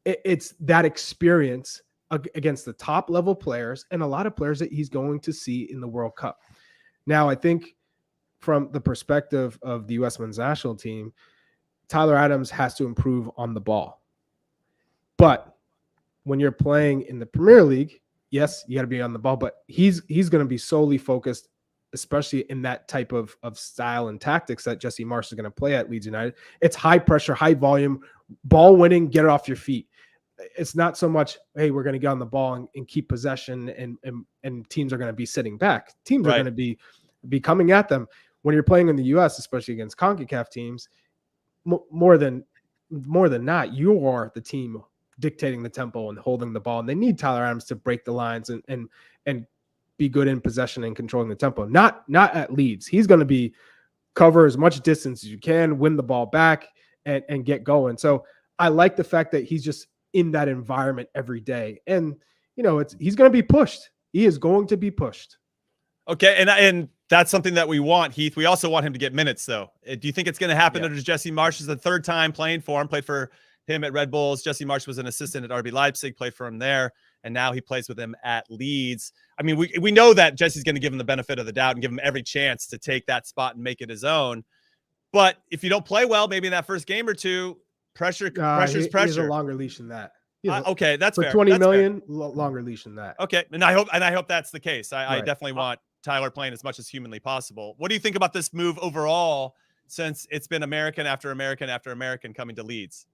It's that experience against the top level players and a lot of players that he's going to see in the World Cup. Now, I think from the perspective of the U.S. men's national team, Tyler Adams has to improve on the ball. But when you're playing in the Premier League, yes, you got to be on the ball, but he's going to be solely focused, especially in that type of style and tactics that Jesse Marsch is going to play at Leeds United. It's high pressure, high volume, ball winning, get it off your feet. It's not so much, hey, we're going to get on the ball and keep possession and teams are going to be sitting back. Teams are going to be coming at them. When you're playing in the U.S., especially against CONCACAF teams, more than not, you are the team dictating the tempo and holding the ball. And they need Tyler Adams to break the lines and be good in possession and controlling the tempo. Not at Leeds. He's going to be cover as much distance as you can, win the ball back and get going. So I like the fact that he's just in that environment every day. And, he's going to be pushed. He is going to be pushed. Okay. And that's something that we want, Heath. We also want him to get minutes, though. Do you think it's going to happen under Jesse Marsch? Is the third time playing for him, played for him at Red Bulls. Jesse Marsch was an assistant at RB Leipzig, played for him there, and now he plays with him at Leeds. I mean, we know that Jesse's going to give him the benefit of the doubt and give him every chance to take that spot and make it his own. But if you don't play well, maybe in that first game or two, pressure's pressure. He has a longer leash than that. Okay, that's for fair. 20 that's million, fair. Longer leash than that. Okay, and I hope that's the case. I Right. definitely want Tyler playing as much as humanly possible. What do you think about this move overall, since it's been American after American after American coming to Leeds?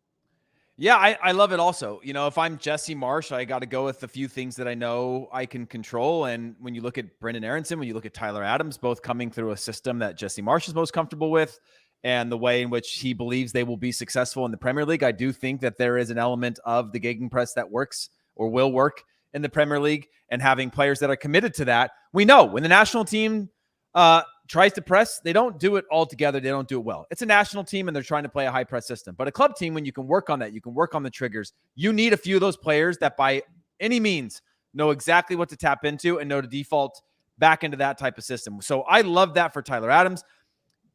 Yeah, I love it also. If I'm Jesse Marsch, I got to go with a few things that I know I can control. And when you look at Brendan Aronson, when you look at Tyler Adams, both coming through a system that Jesse Marsch is most comfortable with and the way in which he believes they will be successful in the Premier League, I do think that there is an element of the gegenpress that works or will work in the Premier League, and having players that are committed to that. We know when the national team tries to press, they don't do it all together. They don't do it well. It's a national team and they're trying to play a high press system. But a club team, when you can work on that, you can work on the triggers. You need a few of those players that by any means know exactly what to tap into and know to default back into that type of system. So I love that for Tyler Adams.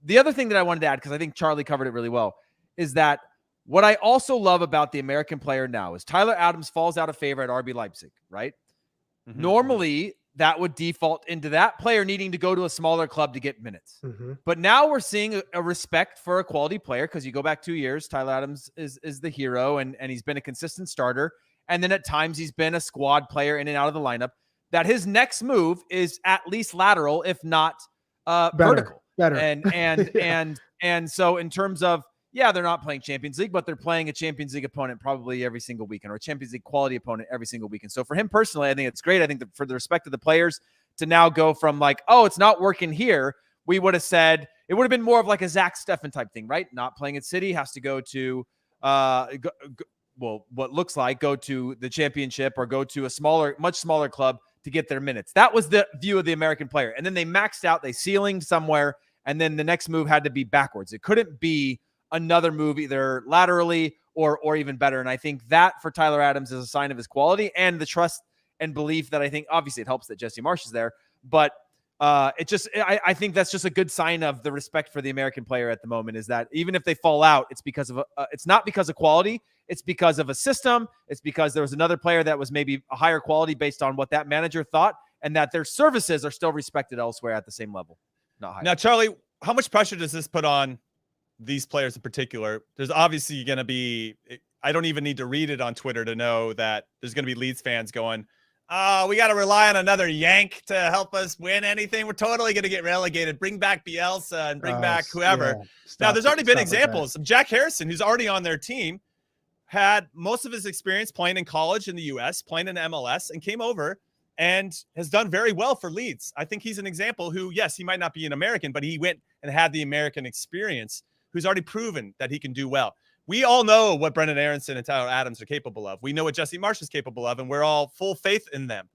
The other thing that I wanted to add, because I think Charlie covered it really well, is that what I also love about the American player now is Tyler Adams falls out of favor at RB Leipzig, right? Mm-hmm. Normally, that would default into that player needing to go to a smaller club to get minutes. Mm-hmm. But now we're seeing a respect for a quality player, because you go back 2 years, Tyler Adams is the hero, and he's been a consistent starter. And then at times he's been a squad player in and out of the lineup, that his next move is at least lateral, if not vertical. Better. And so in terms of, yeah, they're not playing Champions League, but they're playing a Champions League opponent probably every single weekend, or a Champions League quality opponent every single weekend. So for him personally, I think it's great. I think that for the respect of the players to now go from like, oh, it's not working here, we would have said it would have been more of like a Zach Steffen type thing, right? Not playing at City, has to go to what looks like go to the Championship or go to a much smaller club to get their minutes. That was the view of the American player. And then they maxed out, they ceilinged somewhere, and then the next move had to be backwards. It couldn't be another move either laterally or even better. And I think that for Tyler Adams is a sign of his quality and the trust and belief that I think obviously it helps that Jesse Marsch is there, but I think that's just a good sign of the respect for the American player at the moment, is that even if they fall out, it's because of it's not because of quality. It's because of a system. It's because there was another player that was maybe a higher quality based on what that manager thought, and that their services are still respected elsewhere at the same level. Not higher. Now, Charlie, how much pressure does this put on these players in particular? There's obviously going to be, I don't even need to read it on Twitter to know that there's going to be Leeds fans going, we got to rely on another Yank to help us win anything. We're totally going to get relegated. Bring back Bielsa and bring back whoever. Yeah. Now, there's already been examples. Jack Harrison, who's already on their team, had most of his experience playing in college in the U.S., playing in MLS, and came over and has done very well for Leeds. I think he's an example who, yes, he might not be an American, but he went and had the American experience, who's already proven that he can do well. We all know what Brendan Aronson and Tyler Adams are capable of. We know what Jesse Marsch is capable of, and we're all full faith in them.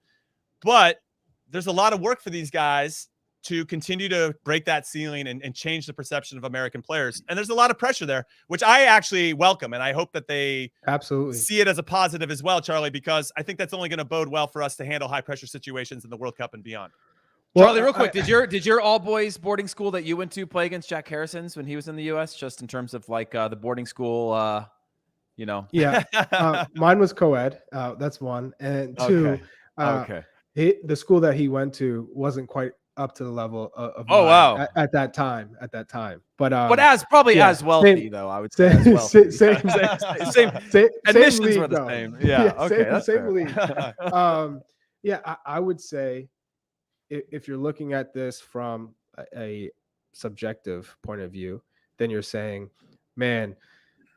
But there's a lot of work for these guys to continue to break that ceiling and change the perception of American players. And there's a lot of pressure there, which I actually welcome. And I hope that they absolutely see it as a positive as well, Charlie, because I think that's only going to bode well for us to handle high pressure situations in the World Cup and beyond. Well, Charlie, real quick, did your all boys boarding school that you went to play against Jack Harrison's when he was in the U.S., just in terms of like the boarding school, Yeah. Mine was co-ed. That's one. And two, the school that he went to wasn't quite up to the level of mine at that time. But as wealthy though, I would say as wealthy. Same admissions league, were the though. same. Yeah, okay, same league. I would say if you're looking at this from a subjective point of view, then you're saying, man,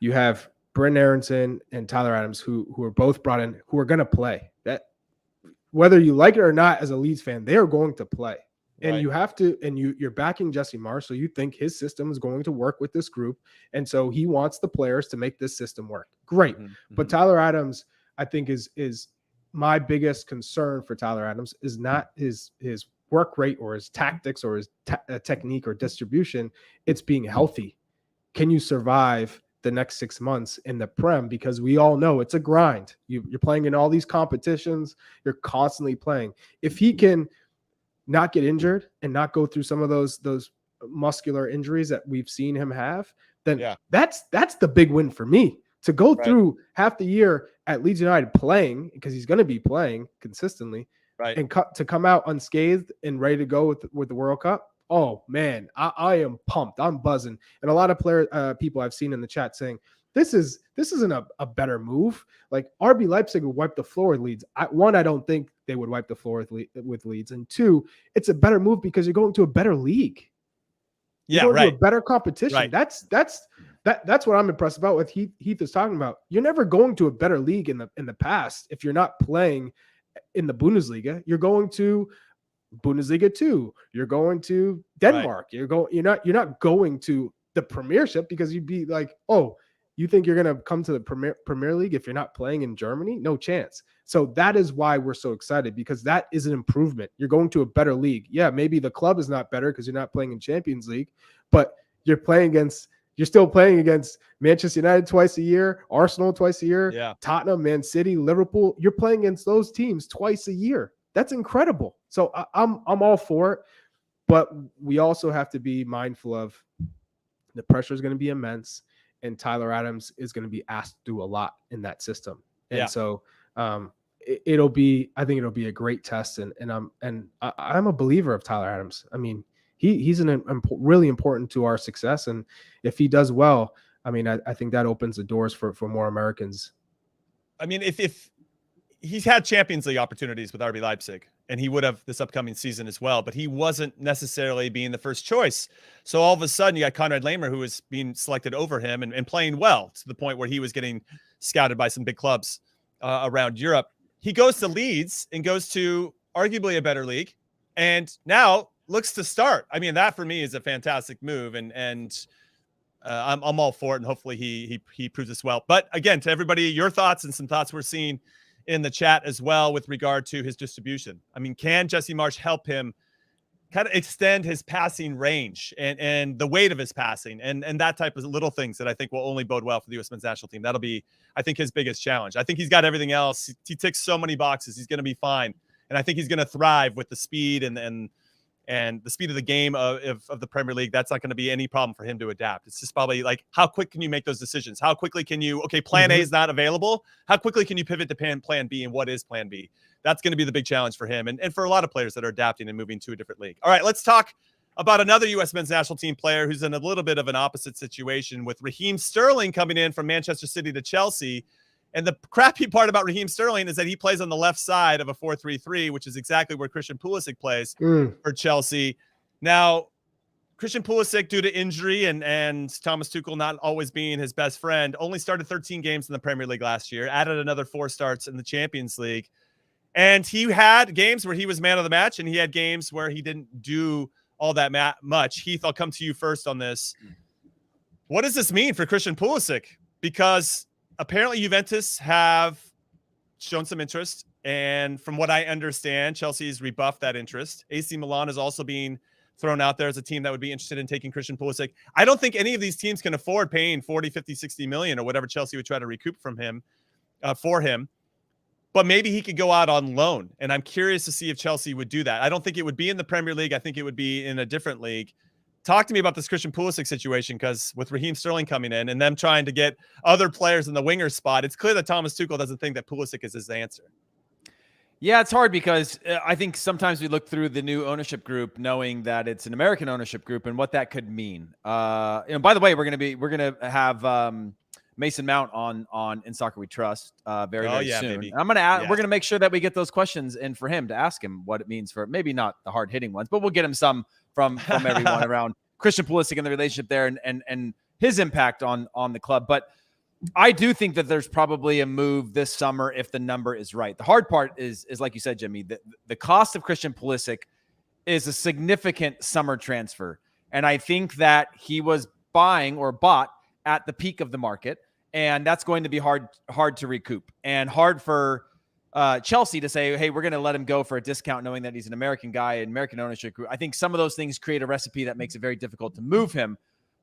you have Brendan Aronson and Tyler Adams who are both brought in, who are going to play. That whether you like it or not as a Leeds fan, they are going to play. And you have to, and you're backing Jesse Marsch, so you think his system is going to work with this group, and so he wants the players to make this system work. Great, but Tyler Adams, I think, is my biggest concern for Tyler Adams is not his work rate or his tactics or his technique or distribution. It's being healthy. Can you survive the next 6 months in the Prem? Because we all know it's a grind. You're playing in all these competitions. You're constantly playing. If he can not get injured and not go through some of those muscular injuries that we've seen him have, then that's the big win for me. To go through half the year at Leeds United playing, because he's going to be playing consistently, and to come out unscathed and ready to go with the World Cup. Oh man, I am pumped. I'm buzzing. And a lot of people I've seen in the chat saying this isn't a better move. Like RB Leipzig would wipe the floor with Leeds. I don't think they would wipe the floor with Leeds. And two, it's a better move because you're going to a better league. You're going to a better competition. That's what I'm impressed about. What Heath is talking about. You're never going to a better league in the past if you're not playing in the Bundesliga. You're going to Bundesliga 2. You're going to Denmark. You're not going to the Premiership, because you'd be like, oh, you think you're going to come to the Premier League if you're not playing in Germany? No chance. So that is why we're so excited, because that is an improvement. You're going to a better league. Yeah, maybe the club is not better because you're not playing in Champions League, but you're still playing against Manchester United twice a year, Arsenal twice a year, Tottenham, Man City, Liverpool. You're playing against those teams twice a year. That's incredible. So I'm all for it, but we also have to be mindful of the pressure is going to be immense, and Tyler Adams is going to be asked to do a lot in that system. And so I think it'll be a great test. And I'm a believer of Tyler Adams. I mean, he's really important to our success. And if he does well, I mean, I think that opens the doors for more Americans. I mean, if he's had Champions League opportunities with RB Leipzig, and he would have this upcoming season as well, but he wasn't necessarily being the first choice. So all of a sudden you got Conrad Lamer, who was being selected over him and playing well to the point where he was getting scouted by some big clubs around Europe. He goes to Leeds and goes to arguably a better league, and now looks to start. I mean, that for me is a fantastic move, and I'm all for it, and hopefully he proves this well. But again, to everybody, your thoughts and some thoughts we're seeing in the chat as well with regard to his distribution. I mean, can Jesse Marsch help him kind of extend his passing range and the weight of his passing and that type of little things that I think will only bode well for the U.S. men's national team? That'll be, I think, his biggest challenge. I think he's got everything else. He ticks so many boxes. He's going to be fine. And I think he's going to thrive with the speed and the speed of the game of the Premier League. That's not going to be any problem for him to adapt. It's just probably like, how quick can you make those decisions? How quickly can you, okay, plan A is not available. How quickly can you pivot to plan B, and what is plan B? That's going to be the big challenge for him and for a lot of players that are adapting and moving to a different league. All right, let's talk about another U.S. men's national team player who's in a little bit of an opposite situation with Raheem Sterling coming in from Manchester City to Chelsea. And the crappy part about Raheem Sterling is that he plays on the left side of a 4-3-3, which is exactly where Christian Pulisic plays for Chelsea. Now, Christian Pulisic, due to injury and Thomas Tuchel not always being his best friend, only started 13 games in the Premier League last year, added another 4 starts in the Champions League. And he had games where he was man of the match, and he had games where he didn't do all that much. Heath, I'll come to you first on this. What does this mean for Christian Pulisic? Because apparently Juventus have shown some interest, and from what I understand, Chelsea's rebuffed that interest. AC Milan is also being thrown out there as a team that would be interested in taking Christian Pulisic. I don't think any of these teams can afford paying 40, 50, 60 million or whatever Chelsea would try to recoup from him for him. But maybe he could go out on loan, and I'm curious to see if Chelsea would do that. I don't think it would be in the Premier League. I think it would be in a different league. Talk to me about this Christian Pulisic situation, because with Raheem Sterling coming in and them trying to get other players in the winger spot, it's clear that Thomas Tuchel doesn't think that Pulisic is his answer. Yeah, it's hard because I think sometimes we look through the new ownership group knowing that it's an American ownership group and what that could mean. By the way, we're gonna have Mason Mount on In Soccer We Trust very soon. Baby. We're gonna make sure that we get those questions in for him to ask him what it means for maybe not the hard hitting ones, but we'll get him some from everyone around Christian Pulisic and the relationship there and his impact on the club. But I do think that there's probably a move this summer if the number is right. The hard part is like you said, Jimmy, the cost of Christian Pulisic is a significant summer transfer. And I think that he was bought at the peak of the market, and that's going to be hard to recoup and hard for Chelsea to say, hey, we're going to let him go for a discount knowing that he's an American guy and American ownership group. I think some of those things create a recipe that makes it very difficult to move him.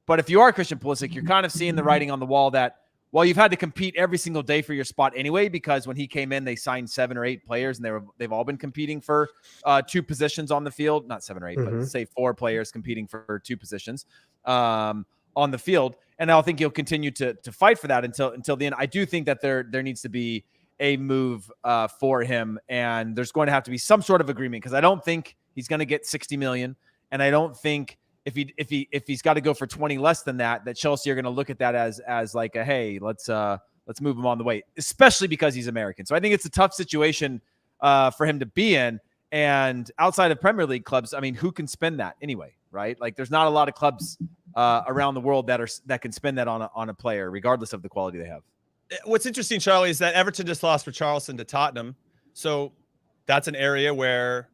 But if you are Christian Pulisic, you're kind of seeing the writing on the wall that, well, you've had to compete every single day for your spot anyway, because when he came in, they signed 7 or 8 players, and they've all been competing for 2 positions on the field. Not 7 or 8, but say 4 players competing for 2 positions on the field. And I think he'll continue to fight for that until the end. I do think that there needs to be a move for him, and there's going to have to be some sort of agreement, because I don't think he's going to get 60 million, and I don't think if he's got to go for 20 less than that Chelsea are going to look at that as like a, hey, let's move him on the way, especially because he's American. So I think it's a tough situation for him to be in. And outside of Premier League clubs, I mean, who can spend that anyway, right? Like, there's not a lot of clubs around the world that can spend that on a player, regardless of the quality they have. What's interesting, Charlie, is that Everton just lost for Charleston to Tottenham. So that's an area where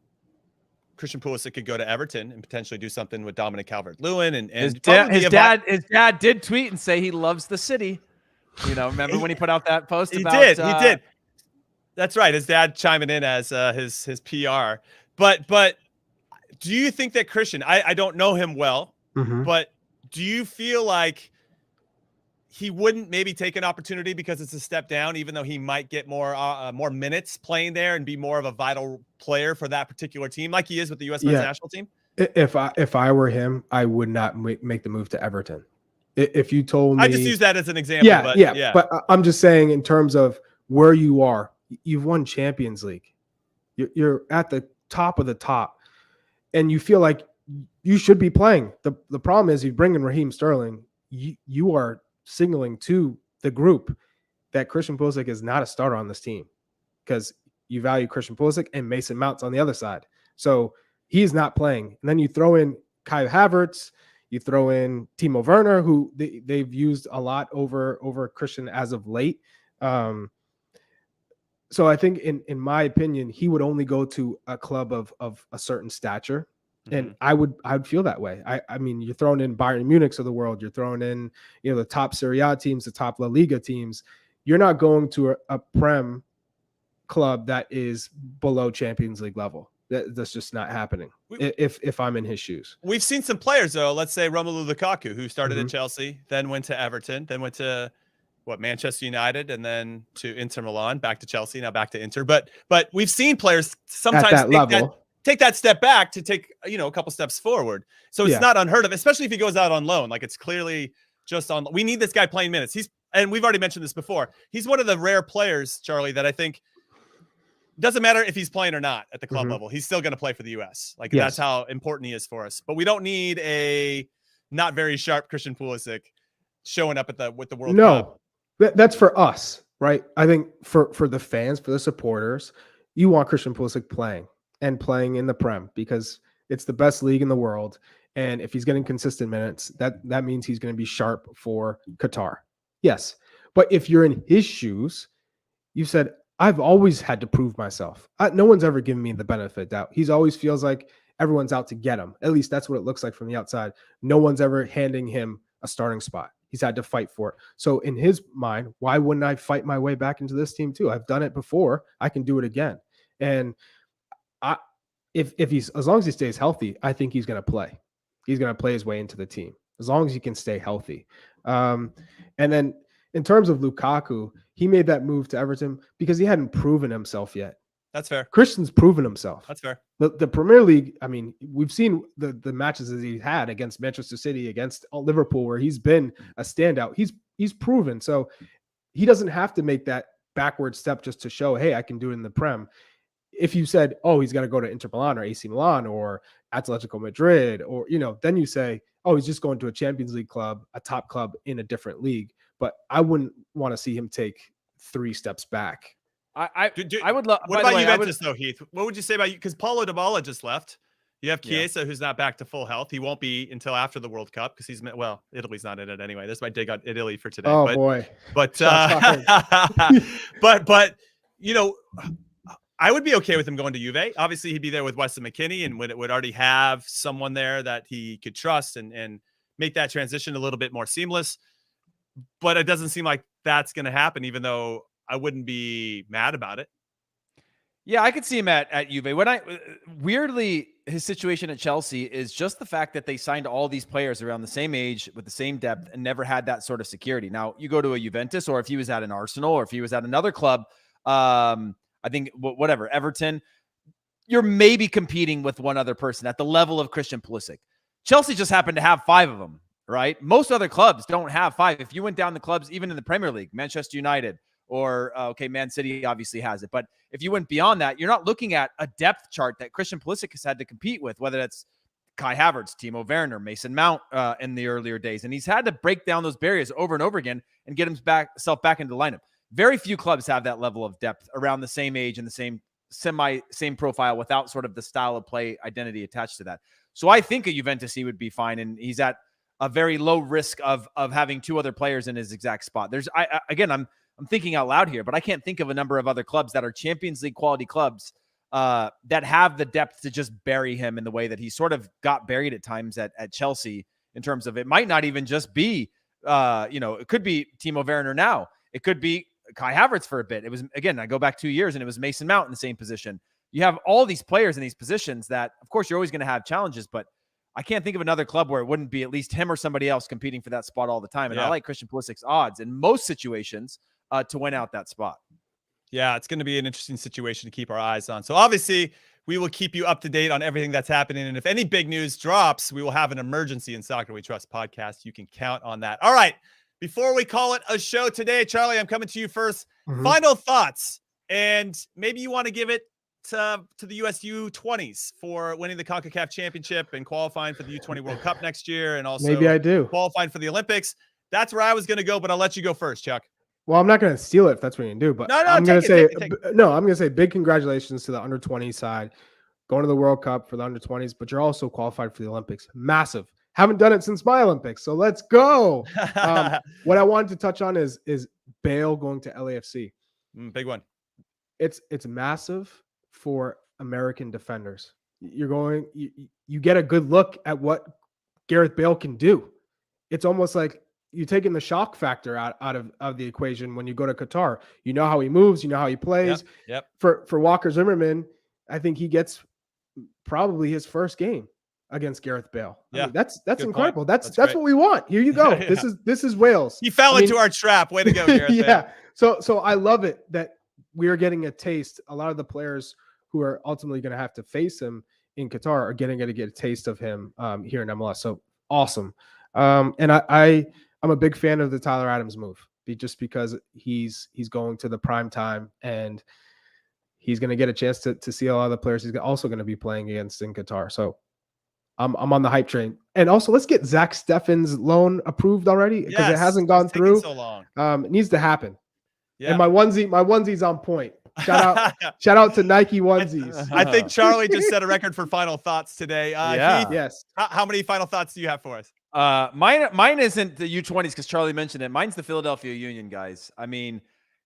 Christian Pulisic could go to Everton and potentially do something with Dominic Calvert-Lewin. And his dad did tweet and say he loves the city. You know, remember when he put out that post? He did. That's right. His dad chiming in as his PR. But do you think that Christian? I don't know him well, but do you feel like he wouldn't maybe take an opportunity because it's a step down, even though he might get more minutes playing there and be more of a vital player for that particular team, like he is with the U.S. men's national team? If I were him, I would not make the move to Everton. If you told me, I just use that as an example. But I'm just saying, in terms of where you are, you've won Champions League. You're at the top of the top, and you feel like you should be playing. The problem is, you bring in Raheem Sterling, you are signaling to the group that Christian Pulisic is not a starter on this team, because you value Christian Pulisic and Mason Mount's on the other side. So he's not playing. And then you throw in Kai Havertz, you throw in Timo Werner, who they've used a lot over Christian as of late. So I think in my opinion, he would only go to a club of a certain stature. And I would feel that way. I mean, you're throwing in Bayern Munich's of the world. You're throwing in, the top Serie A teams, the top La Liga teams. You're not going to a Prem club that is below Champions League level. That's just not happening. If I'm in his shoes, we've seen some players though. Let's say Romelu Lukaku, who started at Chelsea, then went to Everton, then went to Manchester United, and then to Inter Milan, back to Chelsea, now back to Inter. But we've seen players sometimes take that step back to take a couple steps forward. So it's not unheard of, especially if he goes out on loan. Like, it's clearly just on. We need this guy playing minutes. And we've already mentioned this before. He's one of the rare players, Charlie, that I think doesn't matter if he's playing or not at the club level. He's still going to play for the U.S. Like, that's how important he is for us. But we don't need a not very sharp Christian Pulisic showing up with the World Cup. That's for us, right? I think for the fans, for the supporters, you want Christian Pulisic playing in the Prem because it's the best league in the world. And if he's getting consistent minutes, that means he's going to be sharp for Qatar. Yes. But if you're in his shoes, you said, I've always had to prove myself. No one's ever given me the benefit of doubt. He always feels like everyone's out to get him. At least that's what it looks like from the outside. No one's ever handing him a starting spot. He's had to fight for it. So in his mind, why wouldn't I fight my way back into this team too? I've done it before. I can do it again. And if he's, as long as he stays healthy, I think he's going to play. He's going to play his way into the team as long as he can stay healthy. And then in terms of Lukaku, he made that move to Everton because he hadn't proven himself yet. That's fair. Christian's proven himself. That's fair. The Premier League, I mean, we've seen the matches that he's had against Manchester City, against Liverpool, where he's been a standout. He's proven. So he doesn't have to make that backward step just to show, hey, I can do it in the Prem. If you said, oh, he's got to go to Inter Milan or AC Milan or Atletico Madrid, or, then you say, oh, he's just going to a Champions League club, a top club in a different league. But I wouldn't want to see him take 3 steps back. I would love. What about Juventus though, Heath? What would you say about you? Because Paulo Dybala just left. You have Chiesa, who's not back to full health. He won't be until after the World Cup because Italy's not in it anyway. This might dig on Italy for today. Oh boy! But I would be okay with him going to Juve. Obviously, he'd be there with Weston McKennie and would already have someone there that he could trust and make that transition a little bit more seamless. But it doesn't seem like that's going to happen, even though I wouldn't be mad about it. Yeah, I could see him at Juve. Weirdly, his situation at Chelsea is just the fact that they signed all these players around the same age with the same depth and never had that sort of security. Now, you go to a Juventus, or if he was at an Arsenal, or if he was at another club, I think whatever, Everton, you're maybe competing with one other person at the level of Christian Pulisic. Chelsea just happened to have 5 of them, right? Most other clubs don't have 5. If you went down the clubs, even in the Premier League, Manchester United, or Man City obviously has it. But if you went beyond that, you're not looking at a depth chart that Christian Pulisic has had to compete with, whether that's Kai Havertz, Timo Werner, Mason Mount in the earlier days. And he's had to break down those barriers over and over again and get himself back into the lineup. Very few clubs have that level of depth around the same age and the same profile without sort of the style of play identity attached to that. So I think at Juventus he would be fine, and he's at a very low risk of having 2 other players in his exact spot. I'm thinking out loud here, but I can't think of a number of other clubs that are Champions League quality clubs that have the depth to just bury him in the way that he sort of got buried at times at Chelsea, in terms of it might not even just be, it could be Timo Werner now. It could be Kai Havertz for a bit. It was, again, I go back 2 years and it was Mason Mount in the same position. You have all these players in these positions that, of course, you're always going to have challenges, but I can't think of another club where it wouldn't be at least him or somebody else competing for that spot all the time. And I like Christian Pulisic's odds in most situations to win out that spot. Yeah, it's going to be an interesting situation to keep our eyes on. So obviously, we will keep you up to date on everything that's happening. And if any big news drops, we will have an Emergency in Soccer We Trust podcast. You can count on that. All right. Before we call it a show today, Charlie, I'm coming to you first. Final thoughts. And maybe you want to give it to the US U20s for winning the CONCACAF championship and qualifying for the U20 World Cup next year. And also maybe I do qualifying for the Olympics. That's where I was going to go, but I'll let you go first, Chuck. Well, I'm not going to steal it if that's what you're going to do, but No, I'm going to say take it. no. I'm going to say big congratulations to the under 20 side going to the World Cup for the under 20s, but you're also qualified for the Olympics. Massive. Haven't done it since my Olympics, so let's go. What I wanted to touch on is Bale going to LAFC. Big one. It's massive for American defenders. You get a good look at what Gareth Bale can do. It's almost like you're taking the shock factor out of the equation when you go to Qatar. You know how he moves, you know how he plays. Yep. For Walker Zimmerman, I think he gets probably his first game against Gareth Bale. Yeah, I mean, that's good incredible. point. That's great. what we want. Here you go. Yeah. This is Wales. He fell into our trap. Way to go, Gareth yeah. Bale. So I love it that we are getting a taste. A lot of the players who are ultimately going to have to face him in Qatar are getting to get a taste of him here in MLS. So awesome. And I'm a big fan of the Tyler Adams move, just because he's going to the prime time and he's going to get a chance to see a lot of the players he's also going to be playing against in Qatar. So I'm on the hype train. And also, let's get Zach Steffen's loan approved already, because it hasn't gone through. So long. It needs to happen. Yeah. And my onesie's on point. Shout out to Nike onesies. I think Charlie just set a record for final thoughts today. Yeah. Heath, Yes. how many final thoughts do you have for us? Mine isn't the U20s because Charlie mentioned it. Mine's the Philadelphia Union, guys. I mean,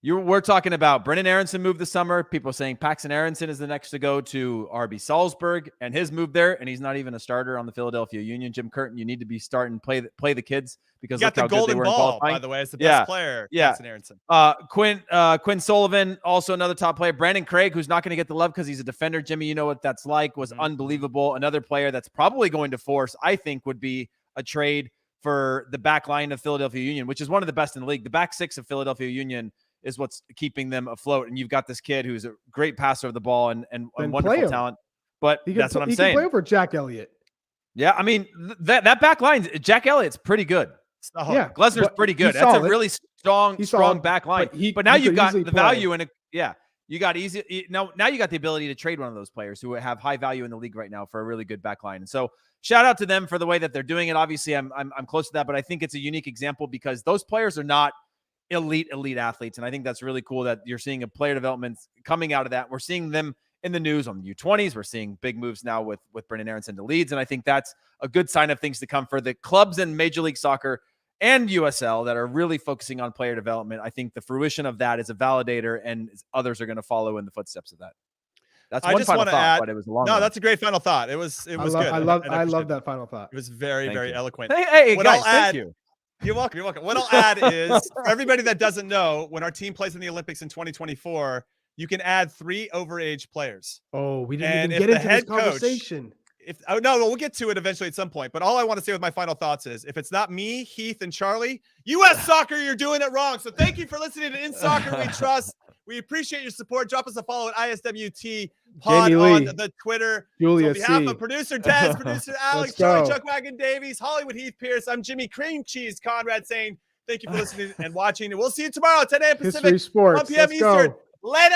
we're talking about Brennan Aronson moved this summer. People are saying Paxton Aronson is the next to go to RB Salzburg, and his move there, and he's not even a starter on the Philadelphia Union. Jim Curtin, you need to be starting play the kids, because You look got how the good golden they were in ball, qualifying. by the way. It's the best player. Yeah. Paxton Aronson. Quinn Sullivan, also another top player. Brandon Craig, who's not going to get the love because he's a defender. Jimmy, you know what that's like, was unbelievable. Another player that's probably going to force, I think, would be a trade for the back line of Philadelphia Union, which is one of the best in the league. The back six of Philadelphia Union is what's keeping them afloat. And you've got this kid who's a great passer of the ball and wonderful talent. But that's what I'm saying. He can play over Jack Elliott. Yeah, I mean, that back line, Jack Elliott's pretty good. Yeah, Glesner's pretty good. That's a really strong back line. But now you've got the value in it. Yeah, you got now you got the ability to trade one of those players who have high value in the league right now for a really good back line. And so shout out to them for the way that they're doing it. Obviously, I'm close to that, but I think it's a unique example because those players are not elite athletes. And I think that's really cool that you're seeing a player development coming out of that. We're seeing them in the news on the U20s. We're seeing big moves now with Brennan Aronson to Leeds. And I think that's a good sign of things to come for the clubs in Major League Soccer and USL that are really focusing on player development. I think the fruition of that is a validator, and others are going to follow in the footsteps of that. That's one final thought, but it was a long one. That's a great final thought. It was good. I love that final thought. It was very eloquent. Hey guys, thank you. You're welcome. What I'll add is, for everybody that doesn't know, when our team plays in the Olympics in 2024, you can add 3 overage players. Oh, we didn't even get into this conversation. We'll get to it eventually at some point. But all I want to say with my final thoughts is, if it's not me, Heath, and Charlie, US Soccer, you're doing it wrong. So thank you for listening to In Soccer We Trust. We appreciate your support. Drop us a follow at ISWT Pod on the Twitter. Julia so on behalf of producer Des, producer Alex, Charlie Chuckwagon Davies, Hollywood Heath Pearce, I'm Jimmy Cream Cheese Conrad saying thank you for listening and watching. And we'll see you tomorrow, 10 a.m. Pacific, 1 p.m. Eastern. Later.